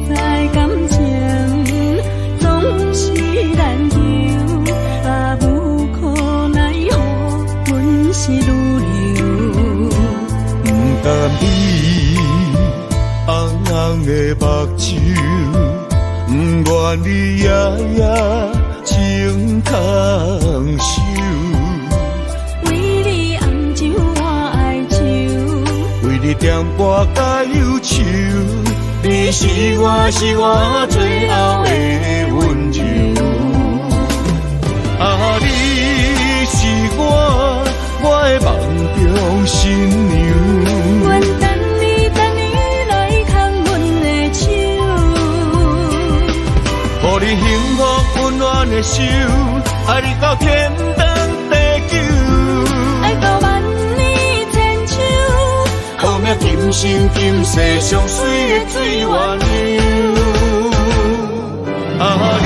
知感情总是难求，啊，无可奈何，阮是愈流。但你红红的目睭，不愿你夜夜情空守。为你红酒换哀愁，为你点歌加忧愁，你是我最后的温柔。啊，你是我的梦中新娘。阮等你来牵阮的手，予你幸福温暖的手，爱你到天长地久，爱到万年千秋。好命今生今世上水的水源流。啊，你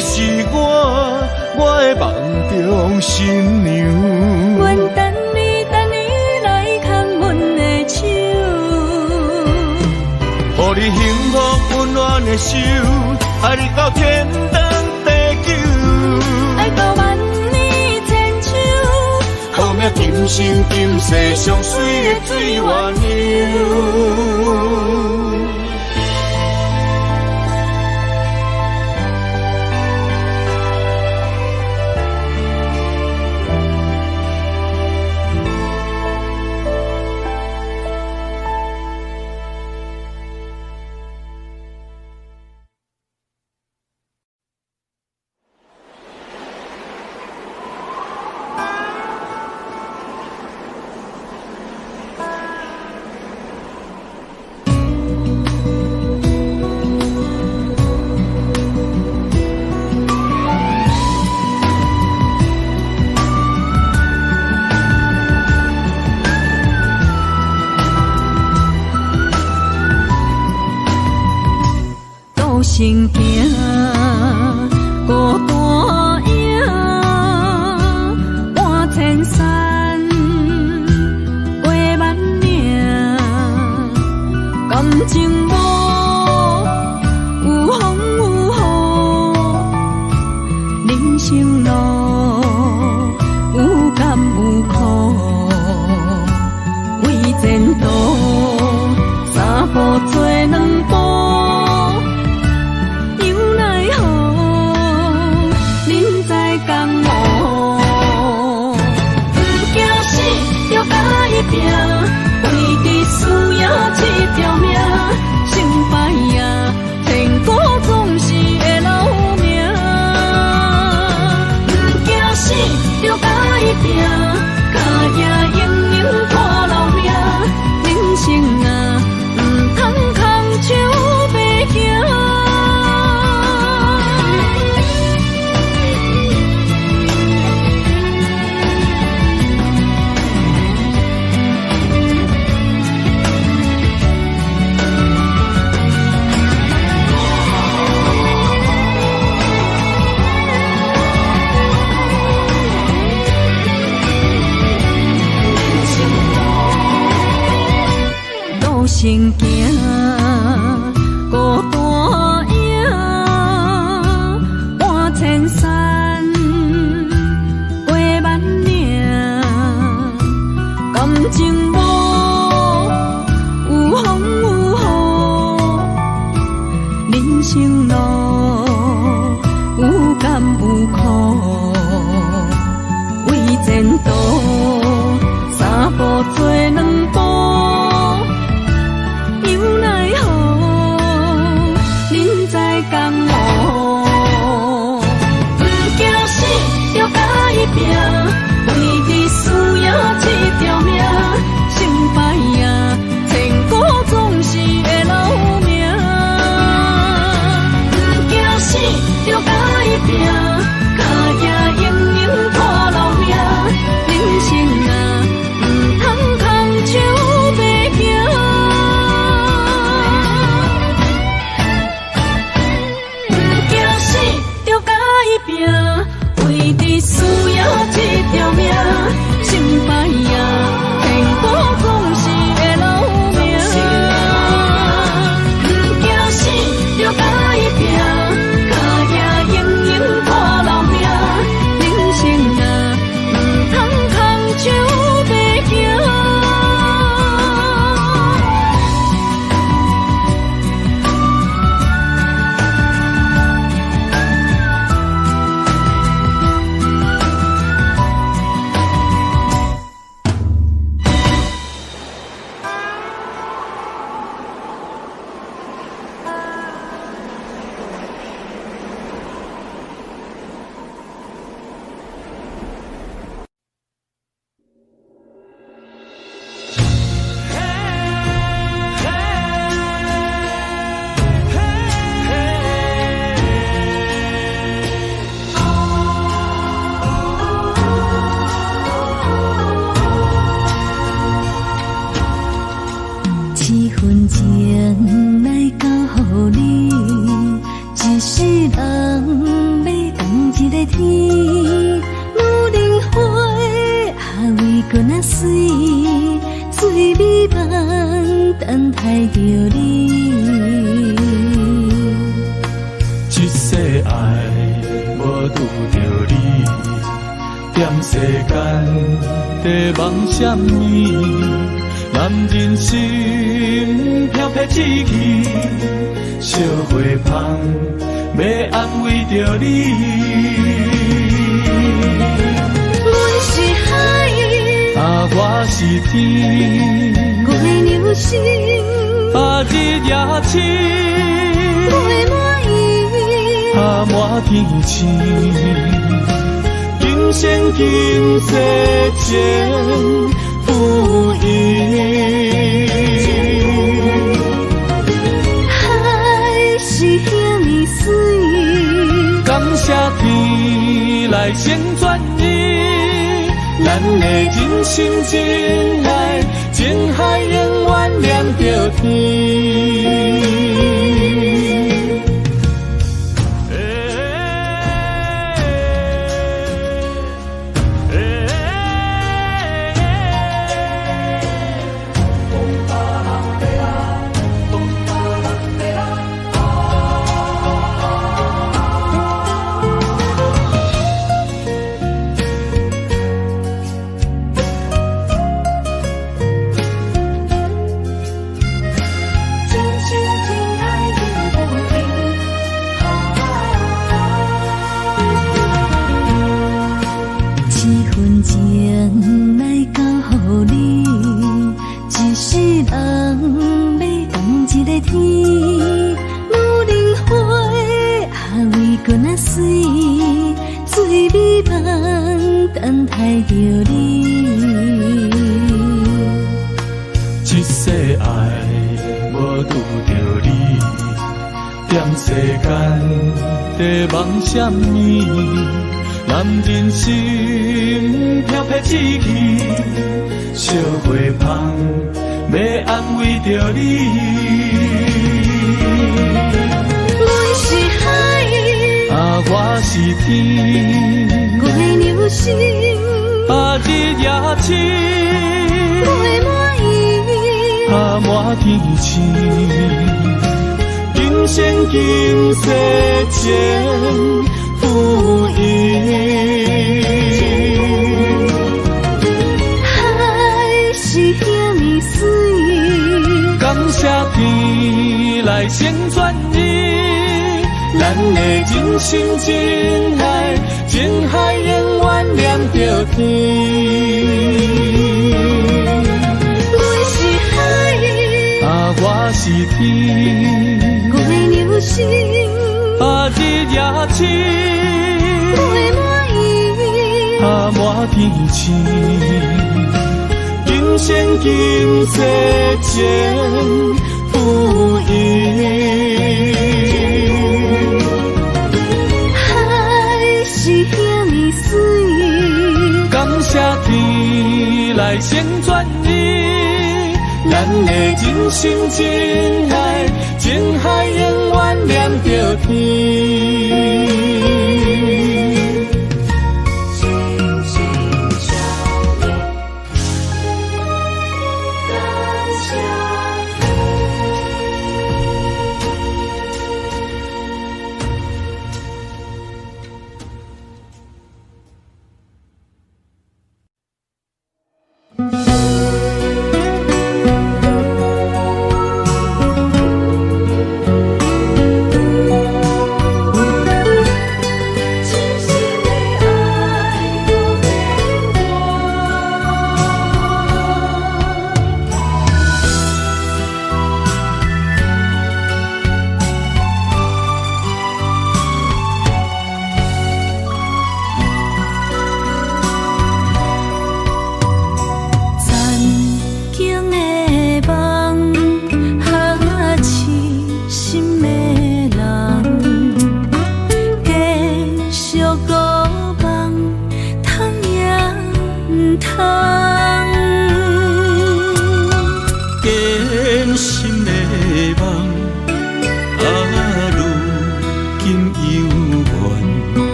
是我的梦中新娘。阮等你来牵阮的手，予你幸福温暖的手，爱你到天长地久，爱到万年千秋。好命今生今世上水的水源流。行行孤单影，半千山过万岭，感情无有风有雨，人生路有甘有苦，为前途三步做两步。为你需要这条命，成败呀，天高总是会留名。不惊死，就甲伊拼，脚也永远看留名。人生啊，不通空手白行。行行孤单影，半千山过万岭，感情无有风有雨，人生路有甘有苦，为前途三步做两步。份情来交予你，一世人要共一个天。女人花还为搁那水，水美梦等待着你。一世爱无拄着你，踮世间地望什么？男人心飘撇志气，小花香要安慰着你。阮是海，我是天，月流星，日夜星，月满意，满天星。今生今世前不移，海是遐尼水，感谢天来成全你，咱的人生真爱，情海永远连着天。情来交予你，一世人要共一个天。女人花还为搁那水，水美梦等待着你。一世爱无拄着你，踮世间地望什么？男人心飘撇志气，小花香要安慰着你。阮是海，我是天，月流星，日夜星，月满意，满天星。今生今世前不移，海是遐尼水，感谢天来成全你，咱的人生真爱，情海永远连着天。阮是海，我是天，月流星，日夜星，月满意，满天星。今生今世前不移，海是遐尼水，感谢天来成全你，咱的人生真爱，情海永远连着天。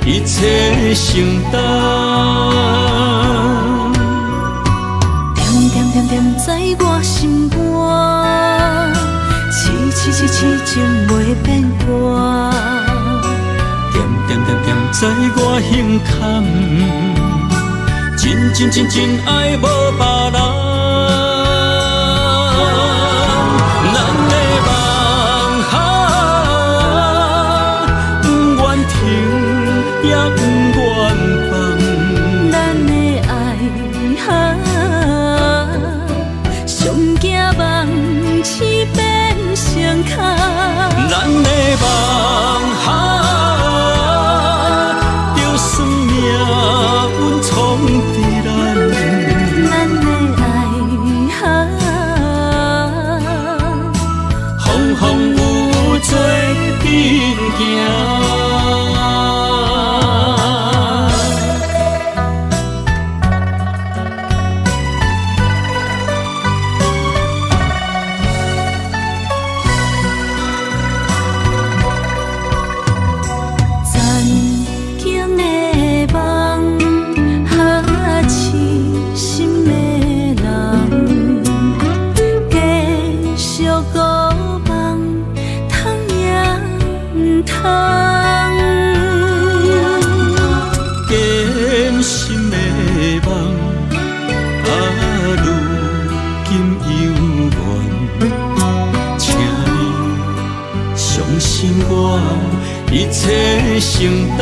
一切承担。点点点点在我心肝，痴痴痴情袂变卦。点点点点在我胸坎，真真真真爱无别人。咱的梦哈，不愿停也不愿放。咱的爱哈，上惊梦痴变成空。咱的梦哈。运冲伫咱，咱的爱哈，风风有做阵行。一切承担，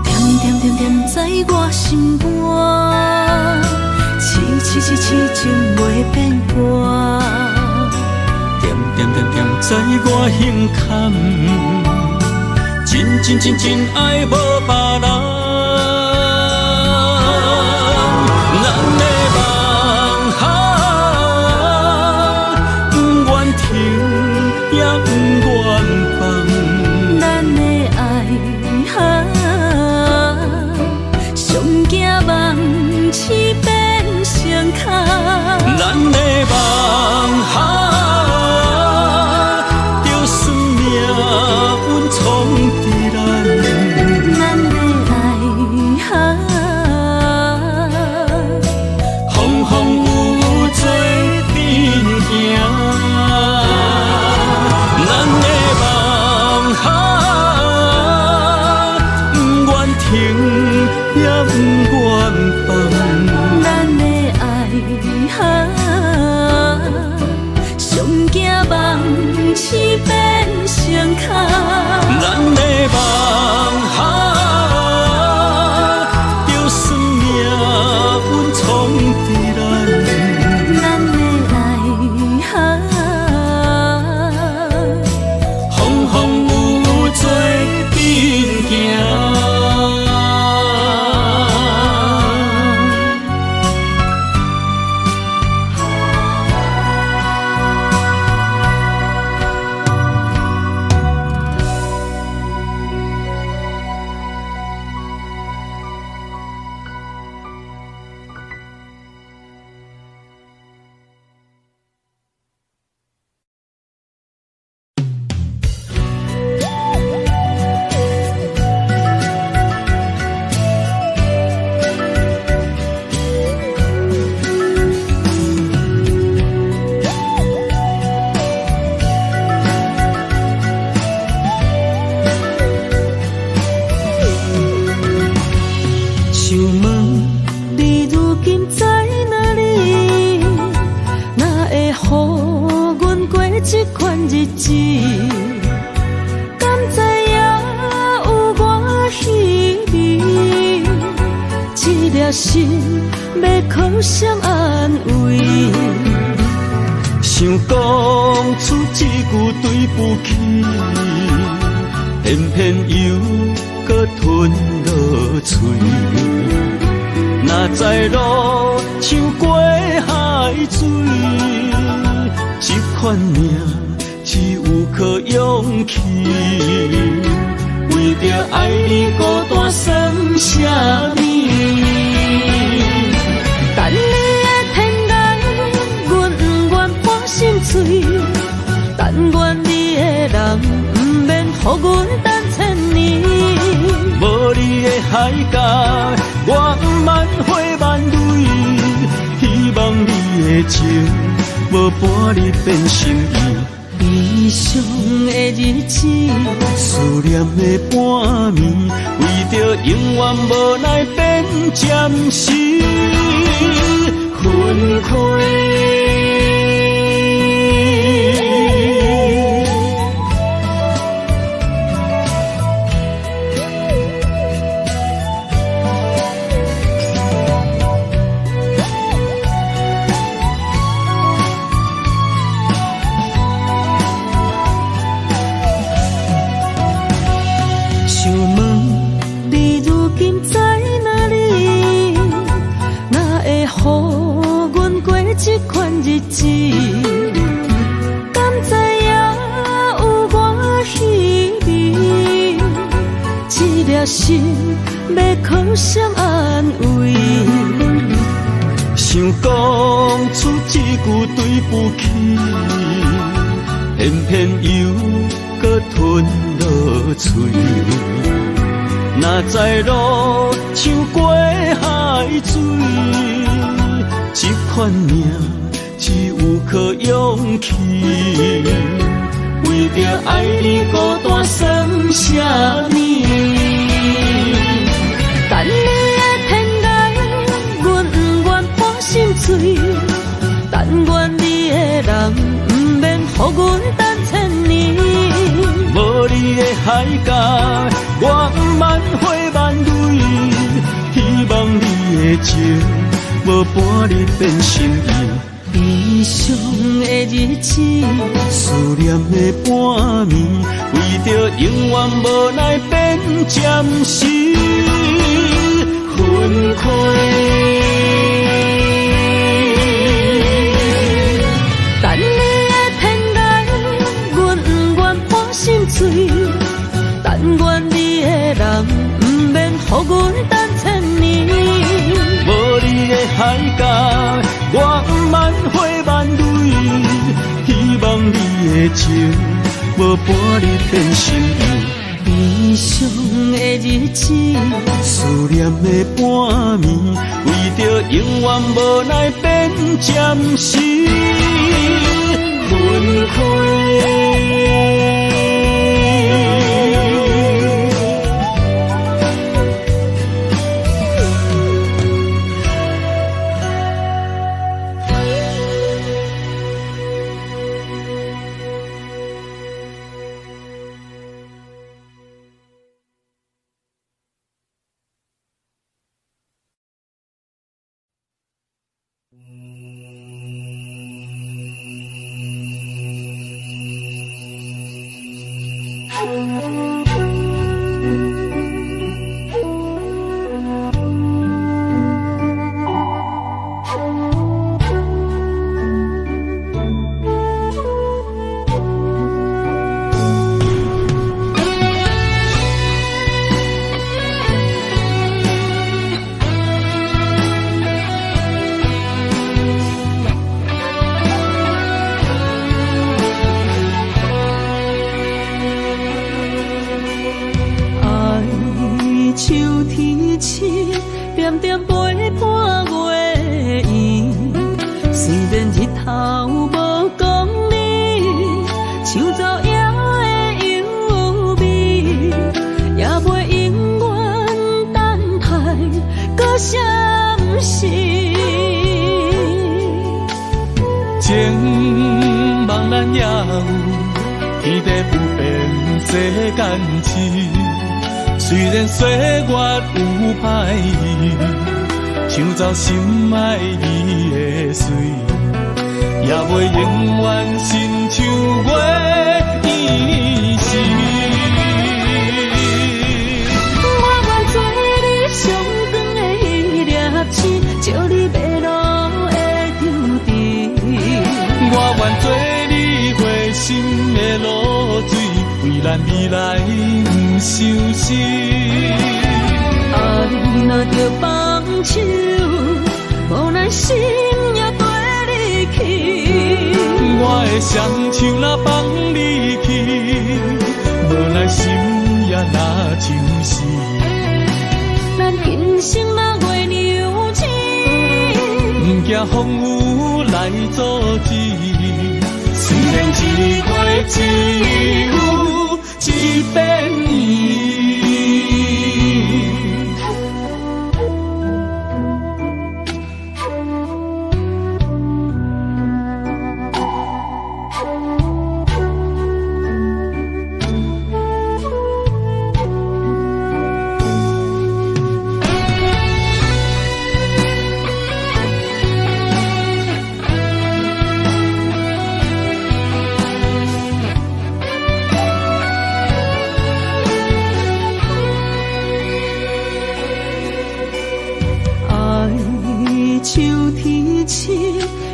点点点点在我心肝，痴痴痴痴情袂变卦。点点点点在我胸坎，真真真真爱无别人。咱的梦哈，不愿停。也不愿放，咱的爱哈，上惊梦痴变成空。咱的梦哈，就算命运冲伫咱，咱的爱哈，风风有做阵行。咱的梦哈，不愿停也不愿放。咱的爱哈，上惊梦痴变成空。咱的梦哈，就算命运冲伫咱，咱的爱哈。做阵行。心要靠谁安慰？想讲出一句对不起，偏偏又搁吞落嘴。若知路像过海水，这款命只有靠勇气。为着爱你孤单算什么？等你的天涯，阮不愿破心碎。但愿你的人不免予的情，无半日变心意。悲伤的日子，思念的半暝，为着永远无奈变暂时分开。这款日子，敢知影有我稀微？一粒心要靠谁安慰？想讲出一句对不起，偏偏又搁吞落嘴。若知路像过海水。这款命只有靠勇气，为着爱你孤单算什么？等你的天涯，阮不愿破心碎。但愿你的人不免予阮等千年。无你的海角，我万回万泪。希望你的情。无半日变心意，悲伤的日子，思念的半暝，为着永远无奈变暂时分开。等你的天涯，阮不愿破心碎。但愿你的人不免予阮等千年。无你的海角，我万回万泪。希望你的情，无半日变心意。悲伤的日子，思念的半暝，为着永远无奈变暂时分开。情茫然也有，天地不变世间事。虽然岁月有歹意，抢走心爱伊的水，也袂永远亲像月伊时。我愿做你上光的迄粒星，照你迷路的丢滴。我愿做你回心的露水，为咱未来不伤心。爱若着放手，无奈心也跟你去。我的双手若放你去，无奈心也若像是。咱今生若月牛星，不惊风雨来阻止。虽然一月只有一百年。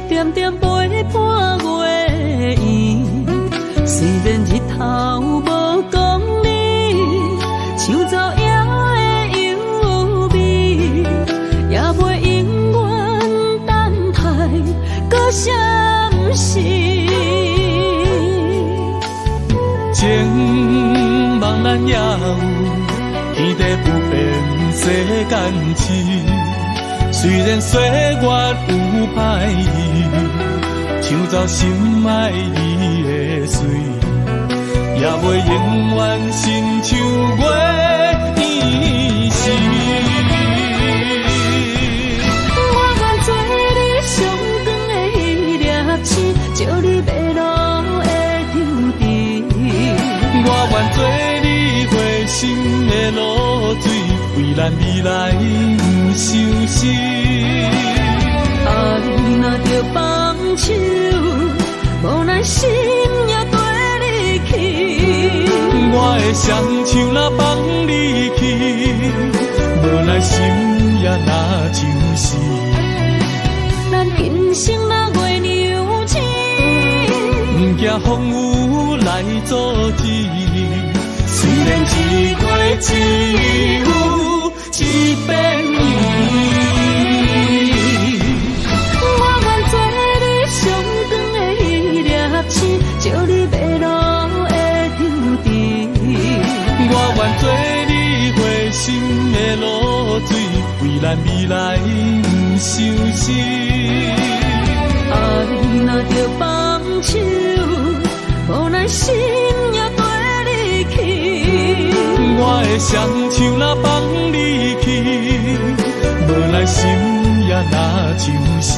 点点陪伴月圆，虽然日头无讲理，像走夜的幽味，也袂永远等待搁闪失。情茫然也有，天地不变世间事。虽然岁月有歹意，抢走心爱伊的水，也袂永远亲像月圆时。我愿做你上长的迄粒星，照你迷路的丢滴。我愿做你回心的露水，为咱未来不伤心。爱若着放手，无奈心也跟你去。我的双手若放你去，无奈心也若像是。咱今生若月娘亲，不惊风雨来阻止。虽然一月只有一百年。照你迷路的丢滴，我愿做你回心的露水，为咱未来不伤心。爱若着放手，无奈心也跟你去。我的双手若放你去，无奈心也若像是。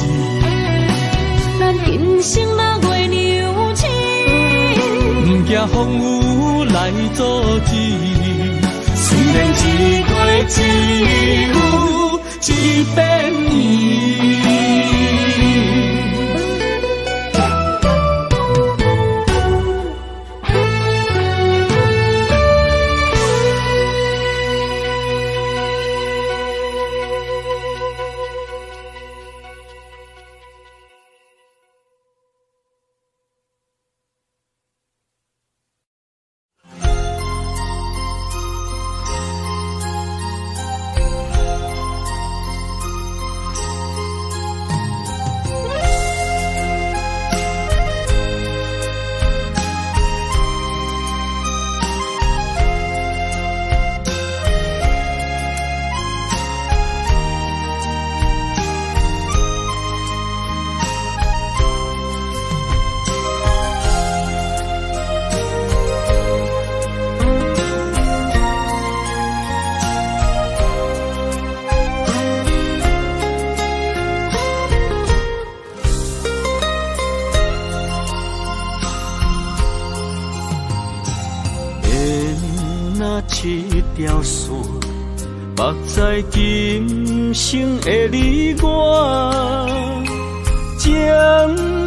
咱今生若月娘亲，不惊风雨来阻止。虽然一月只有一百年。一条线，目在今生的你我，情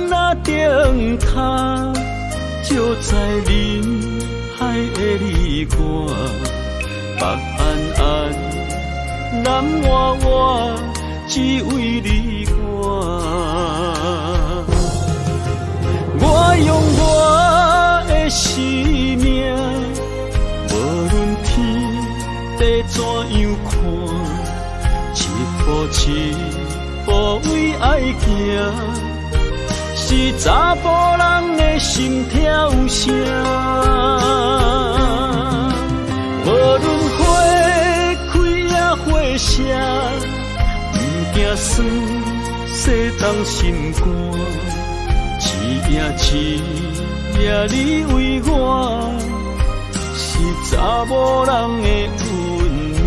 若灯塔，照在人海的你我，北安安，南活活，只为你我。我用我的生命，无论天地怎样看，一步一步为爱行，是查甫人的心跳声。无论花开也花谢，不惊酸，世当心肝，一夜你为我，是查某人的运命。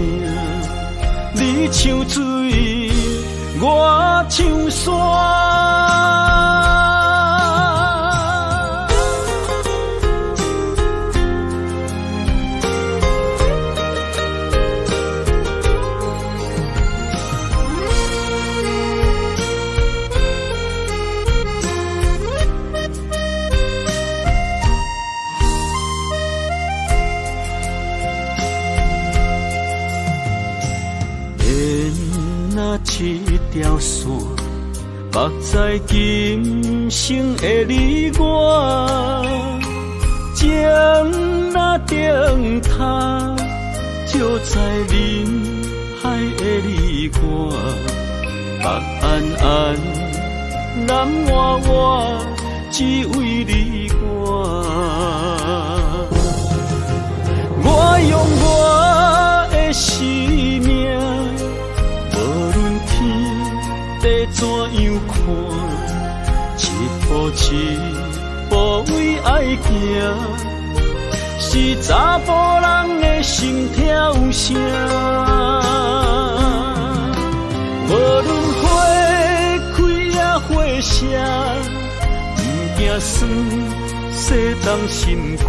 你像水，我像山。一条线，绑在今生的你我，情若灯塔，照在人海的你我，北暗暗，南弯弯，只为你我。我用我的生命。地怎样看？一步一步为爱行，是查甫人的心跳声。无论花开也花谢，不惊酸，世当心肝。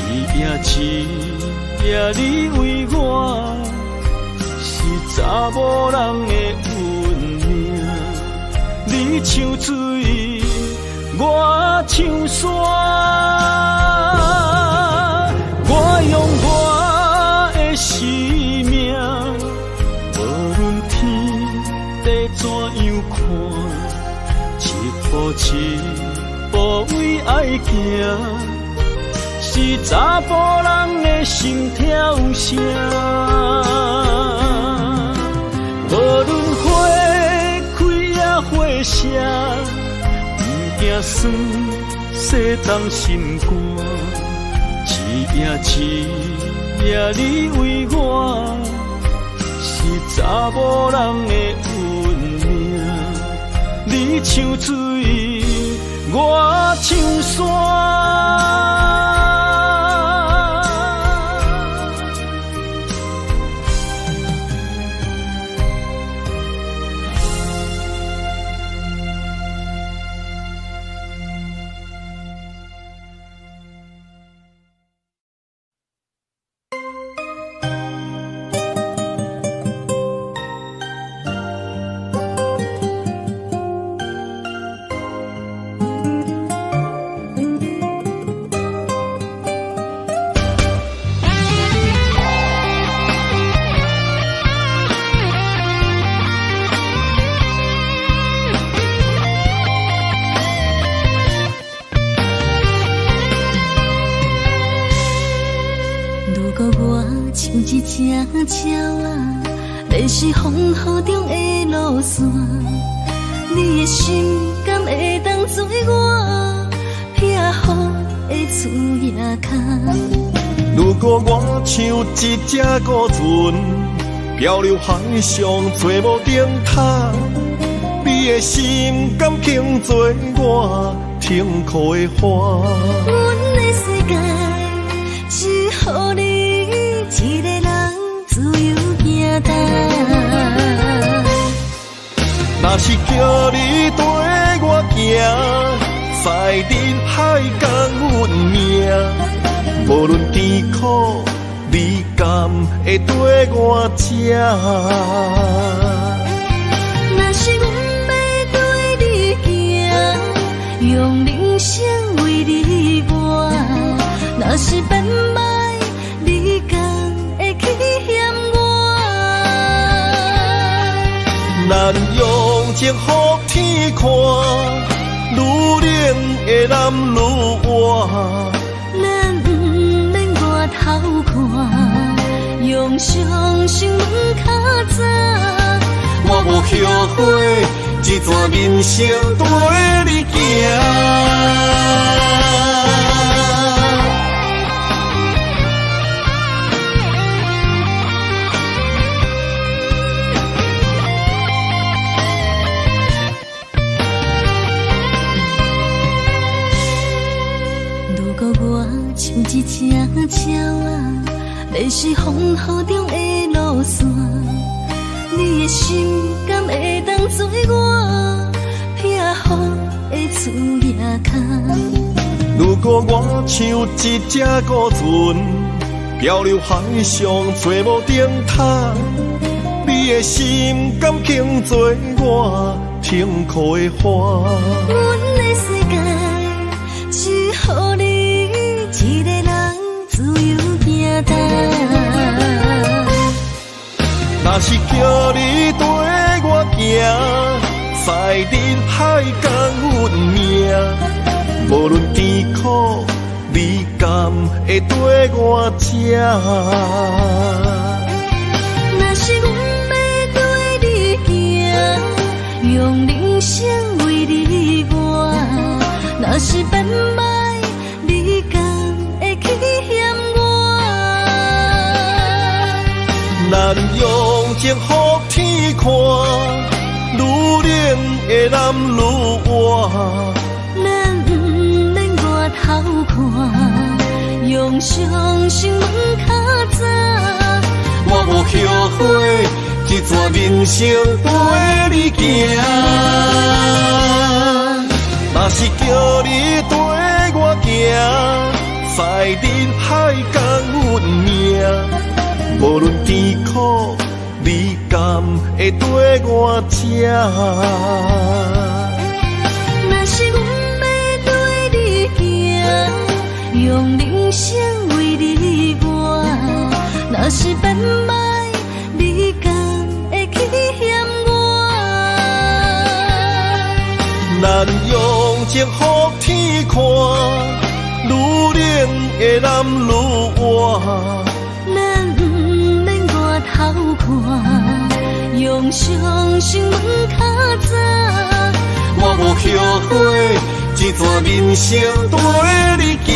一夜你为我。是查某人的运命，你像水，我像山。我用我的生命，无论天地怎样看，一步一步为爱行，是查甫人的心跳声。无论花开也花谢，不惊酸，世当心肝。一夜你为我，是查某人的运命。你像水，我像山。一只鸟啊，迷失风雨中的路线，你的心敢会当做我避雨的厝野脚？如果我像一只孤船，漂流海上找无灯塔，你的心敢肯做我痛苦的花？阮的世界只予你一个人自由行踏。若是叫你跟我行，在人海共运命，无论甜苦，你甘会跟我吃？若是阮要对你行，用人生为你活，若是变歹，你甘会去嫌我？咱用情予天看，愈冷的男愈活。咱不免外头看，用双心问较早。我无后悔，这段人生跟你行。会是风雨中的路线，你的心敢会当做我避雨的厝野脚？如果我像一只孤船，漂流海上找无顶塔，你的心敢肯做我停靠的花？阮的世界只予你一个人自由行动。若是叫你跟我行，赛人海共阮命，无论甜苦，你敢会跟我吃？若是阮要对你行，用人生为你活，若是变歹，你敢会去嫌我？咱用情予天看，愈冷的男愈活。咱不免外头看，用双心问较早。我无后悔，一段人生陪你行。若是叫你跟我行，赛人海共阮命，无论甜苦，你敢会跟我吃？若是阮要对你行，用人生为你活，若是变歹，你敢会去嫌我？咱用情予天看，愈冷的男愈活。咱不免外头看，用双心问较早。我无后悔，一段人生陪你行。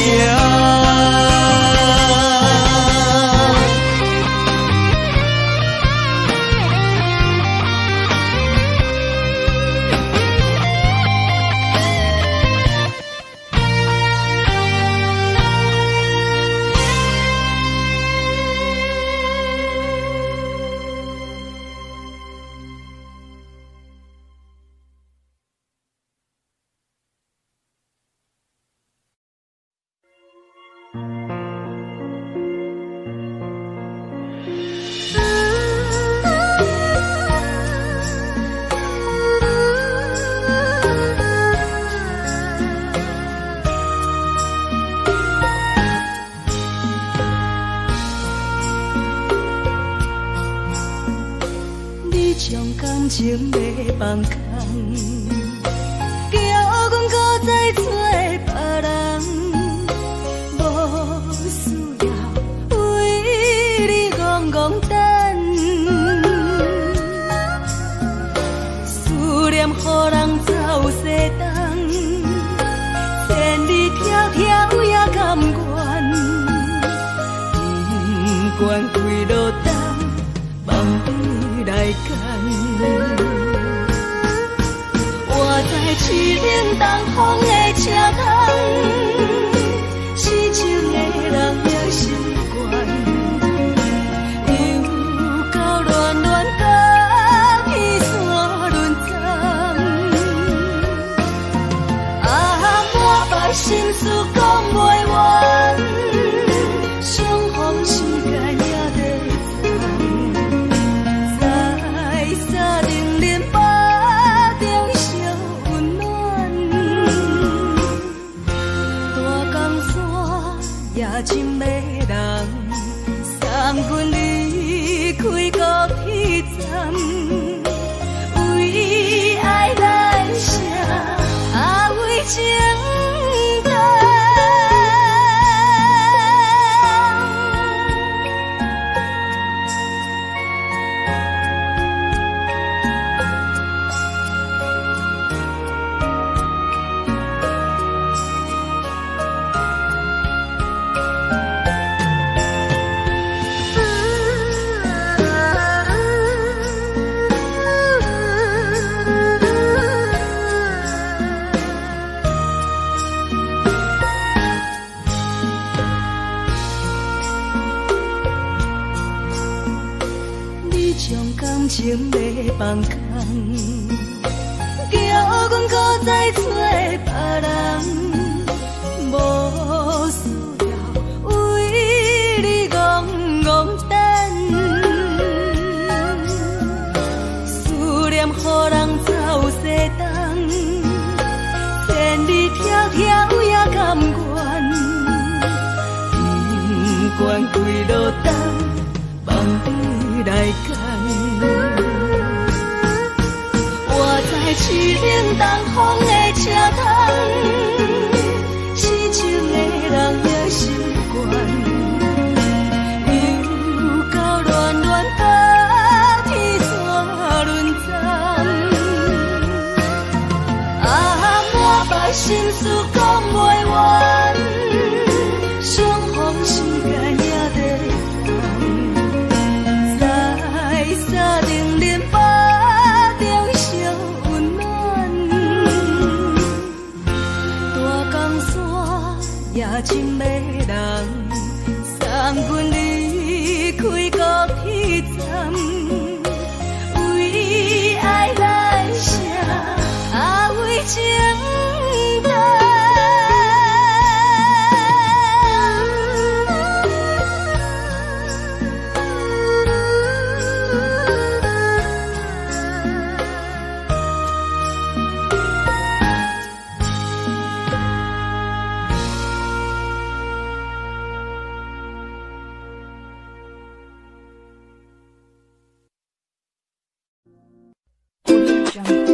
情要放空，叫阮搁再找别人，无需要为你戆戆等。思念予人走西东，千里迢迢也甘愿，不管几落冬，梦边来干。我在凄冷东风的车头，痴情的人也心倦，又到乱乱甲彼山论斩。啊，我把心事讲袂完，相逢时间也在长，在沙定连巴中相温暖。大放空，叫阮搁再找别人，无需要为你戆戆等，思念予人走西东，千里迢迢也甘愿。不管几落冬，梦你来牵。我在市冷东风的车窗，痴情的人也习惯，又到暖暖把天线轮转。啊，满腹心事讲袂完。相逢时间也在等，在沙丁林巴中烧温暖。大江山也真迷人，送阮离开高铁站，为爱来写，为情等。jungle.